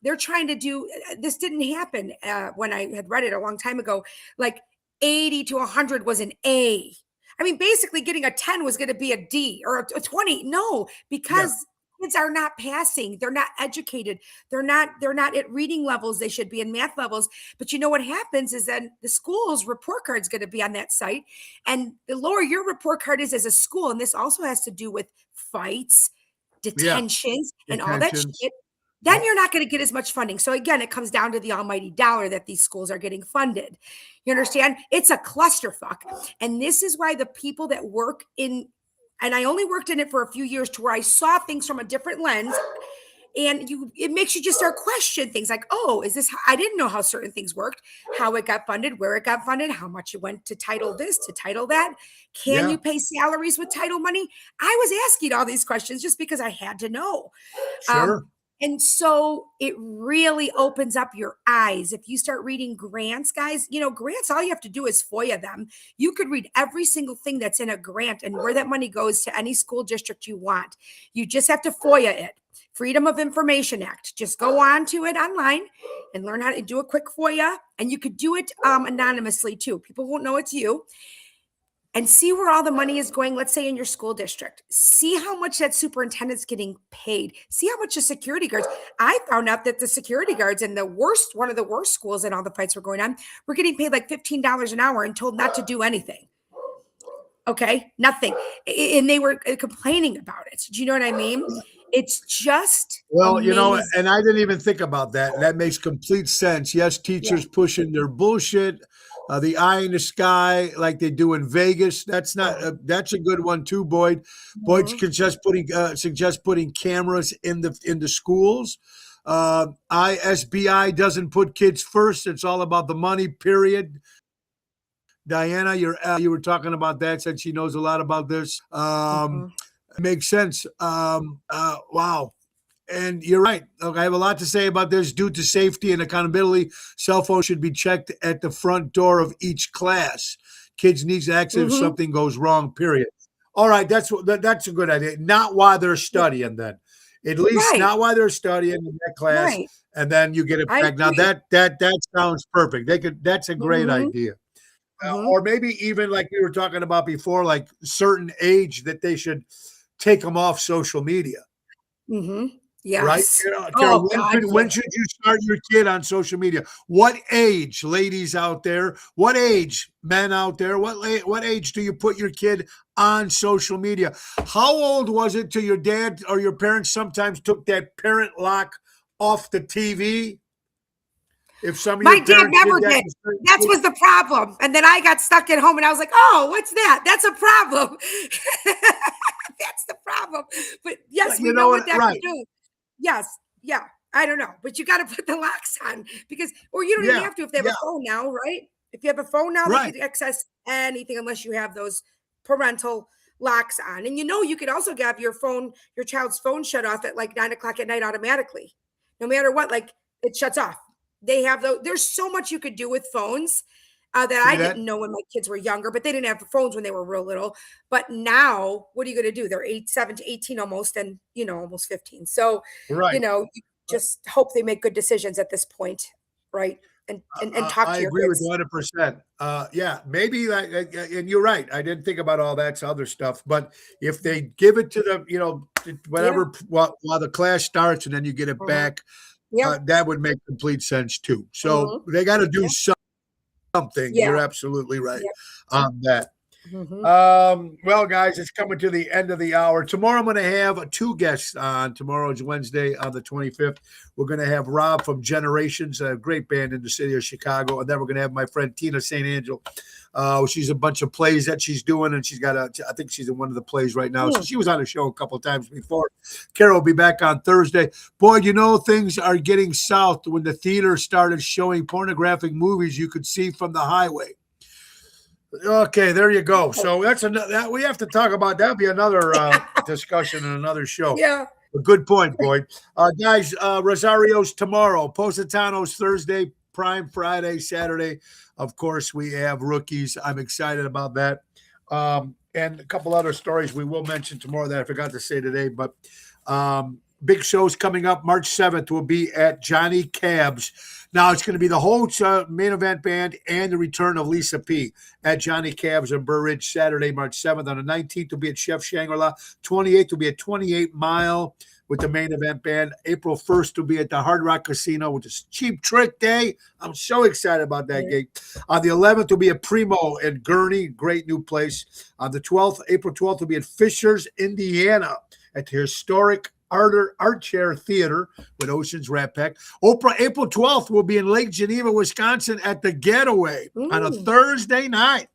They're trying to do, this didn't happen when I had read it a long time ago, like 80 to 100 was an A. I mean, basically getting a 10 was going to be a D or a 20. No, Yeah. because kids are not passing. They're not educated. They're not at reading levels they should be in math levels. But you know what happens is then the school's report card is going to be on that site. And the lower your report card is as a school, and this also has to do with fights, Yeah. detentions, and all that Intentions. shit, then Yep. you're not going to get as much funding. So again, it comes down to the almighty dollar that these schools are getting funded. You understand? It's a clusterfuck. And this is why the people that work in, and I only worked in it for a few years to where I saw things from a different lens. And it makes you just start questioning things like, oh, is this, I didn't know how certain things worked, how it got funded, where it got funded, how much it went to title this, to title that. Can Yeah. you pay salaries with title money? I was asking all these questions just because I had to know. Sure. And so it really opens up your eyes. If you start reading grants, guys, grants, all you have to do is FOIA them. You could read every single thing that's in a grant and where that money goes to any school district you want. You just have to FOIA it. Freedom of Information Act. Just go on to it online and learn how to do a quick FOIA. And you could do it anonymously too. People won't know it's you. And see where all the money is going, let's say in your school district. See how much that superintendent's getting paid. See how much the security guards. I found out that the security guards in one of the worst schools and all the fights were going on, were getting paid like $15 an hour and told not to do anything. Okay, nothing. And they were complaining about it. Do you know what I mean? It's just Well, amazing. and I didn't even think about that. That makes complete sense. Yes, teachers pushing their bullshit, the eye in the sky like they do in Vegas. That's not. That's a good one too, Boyd. Boyd suggest putting cameras in the schools. ISBI doesn't put kids first. It's all about the money. Period. Diana, you were talking about that since she knows a lot about this. It makes sense. Wow. And you're right. Okay, I have a lot to say about this. Due to safety and accountability, cell phones should be checked at the front door of each class. Kids need access if something goes wrong, period. All right, that's a good idea. Not while they're studying then. At least not while they're studying in that class. Right. And then you get it I back. Now agree. that sounds perfect. That's a great idea. Or maybe even like we were talking about before, like certain age that they should take them off social media. Yes. Right? Carol, when should you start your kid on social media? What age, ladies out there? What age, men out there? What age do you put your kid on social media? How old was it till your dad or your parents sometimes took that parent lock off the TV? If some of My your dad parents never did that, did. That was the problem. And then I got stuck at home and I was like, oh, what's that? That's a problem. That's the problem. But yes, we know what that can do. Yes. Yeah. I don't know. But you got to put the locks on because, or you don't even have to if they have a phone now, right? If you have a phone now, they can access anything unless you have those parental locks on. And you could also have your child's phone shut off at like 9:00 at night automatically. No matter what, like it shuts off. They have there's so much you could do with phones that I didn't know when my kids were younger, but they didn't have phones when they were real little. But now, what are you going to do? They're 7 to 18 almost, and almost 15. So, you just hope they make good decisions at this point, right? And talk to your agree with kids. you 100%. Yeah, maybe and you're right. I didn't think about all that other stuff, but if they give it to them, whatever while the class starts, and then you get it back. That would make complete sense too. So they got to do something. You're absolutely right on that. Well, guys, it's coming to the end of the hour. Tomorrow I'm going to have 2 guests on. Tomorrow is Wednesday on the 25th. We're going to have Rob from Generations, a great band in the city of Chicago. And then we're going to have my friend Tina St. Angel. She's a bunch of plays that she's doing, and she's got I think she's in one of the plays right now. So she was on the show a couple of times before. Carol will be back on Thursday. Boy, things are getting south. When the theater started showing pornographic movies you could see from the highway. Okay, there you go. So that's that we have to talk about. That'll be another discussion in another show. Yeah. A good point, Boyd. Guys, Rosario's tomorrow, Positano's Thursday, Prime Friday, Saturday. Of course, we have rookies. I'm excited about that. And a couple other stories we will mention tomorrow that I forgot to say today. But big shows coming up. March 7th will be at Johnny Cab's. Now, it's going to be the whole main event band and the return of Lisa P. at Johnny Cab's in Burr Ridge, Saturday, March 7th. On the 19th will be at Chef Shangri-La. 28th will be at 28 Mile with the main event band. April 1st will be at the Hard Rock Casino, which is Cheap Trick Day. I'm so excited about that gig. On the 11th will be at Primo in Gurney, great new place. On the 12th, April 12th will be at Fishers, Indiana, at the historic Art Chair Theater with Ocean's Rat Pack. April 12th will be in Lake Geneva, Wisconsin at the Getaway on a Thursday night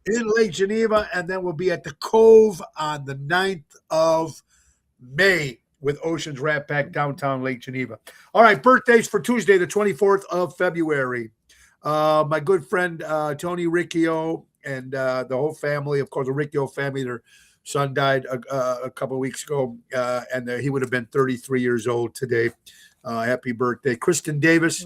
in Lake Geneva. And then we'll be at the Cove on the 9th of May with Ocean's Rat Pack downtown Lake Geneva. All right, birthdays for Tuesday, the 24th of February. My good friend Tony Riccio and the whole family, of course, the Riccio family, their son died a couple of weeks ago, and he would have been 33 years old today. Happy birthday. Kristen Davis,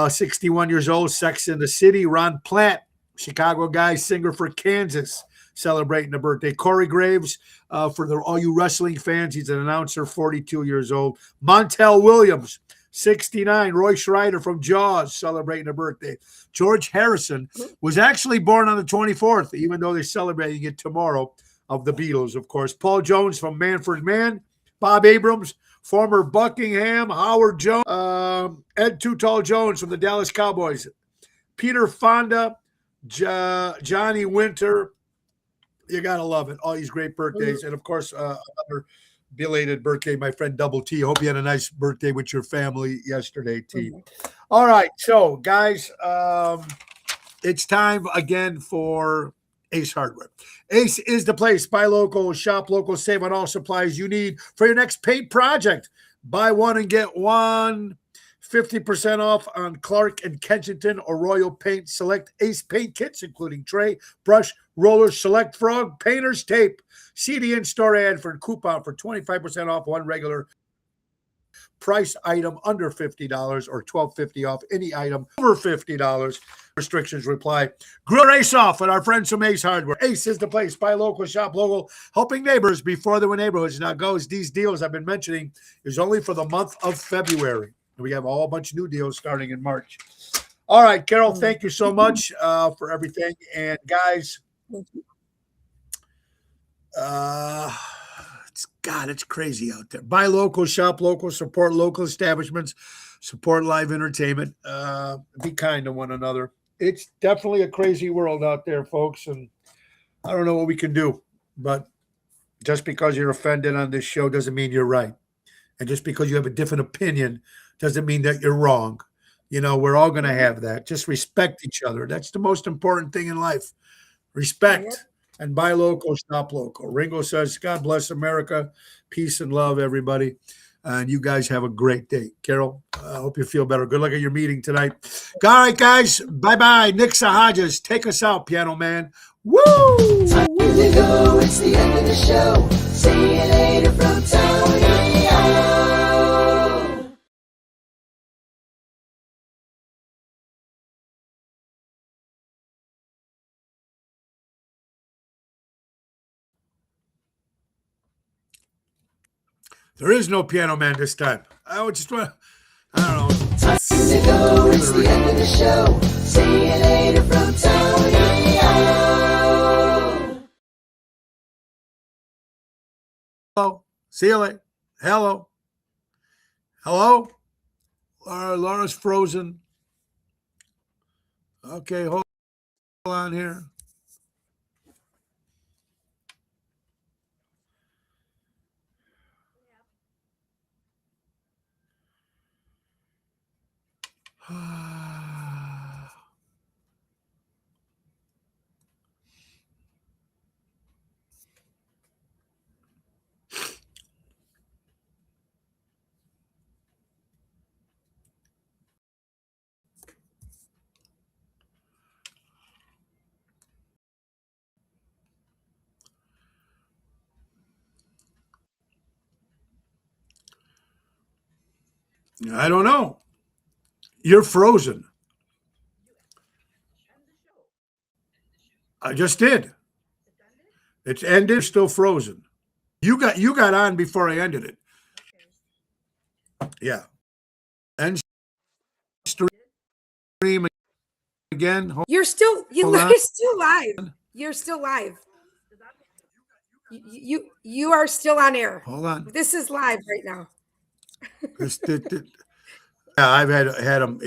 61 years old, Sex in the City. Ron Platt, Chicago guy, singer for Kansas, celebrating a birthday. Corey Graves, for all you wrestling fans, he's an announcer, 42 years old. Montel Williams, 69. Roy Schreider from Jaws, celebrating a birthday. George Harrison was actually born on the 24th, even though they're celebrating it tomorrow, of the Beatles, of course. Paul Jones from Manfred Mann. Bob Abrams, former Buckingham. Howard Jones. Ed Too Tall Jones from the Dallas Cowboys. Peter Fonda. Johnny Winter. You got to love it. All these great birthdays. And, of course, another belated birthday, my friend Double T. Hope you had a nice birthday with your family yesterday, T. All right. So, guys, it's time again for Ace Hardware. Ace is the place. Buy local, shop local, save on all supplies you need for your next paint project. Buy one and get one. 50% off on Clark and Kensington or Royal Paint. Select Ace paint kits, including tray, brush, roller, select frog, painter's tape. CD in-store ad for coupon for 25% off one regular price item under $50 or $12.50 off any item over $50. Restrictions apply. Grill Ace off at our friends from Ace Hardware. Ace is the place. Buy local, shop local, helping neighbors before they were neighborhoods. Now, goes, these deals I've been mentioning is only for the month of February. We have a whole bunch of new deals starting in March. All right, Carol, thank you so much for everything. And guys, it's crazy out there. Buy local, shop local, support local establishments, support live entertainment. Be kind to one another. It's definitely a crazy world out there, folks. And I don't know what we can do, but just because you're offended on this show doesn't mean you're right. And just because you have a different opinion doesn't mean that you're wrong. You know, we're all going to have that. Just respect each other. That's the most important thing in life. Respect. And buy local, shop local. Ringo says, God bless America. Peace and love, everybody. And you guys have a great day. Carol, I hope you feel better. Good luck at your meeting tonight. All right, guys. Bye-bye. Nick Sahajas, take us out, Piano Man. Woo! Time to go. It's the end of the show. See you later from Tony O. There is no Piano Man this time. I don't know. Time to go. It's the end of the show. See you later from Tony O. Hello. See you later. Hello. Hello. Laura's frozen. Okay, hold on here. I don't know. You're frozen. I just did. It's ended, still frozen. You got on before I ended it. Yeah. And stream again. You're still Hold on. you're still live. You're still live. You are still on air. Hold on. This is live right now. Yeah, I've had them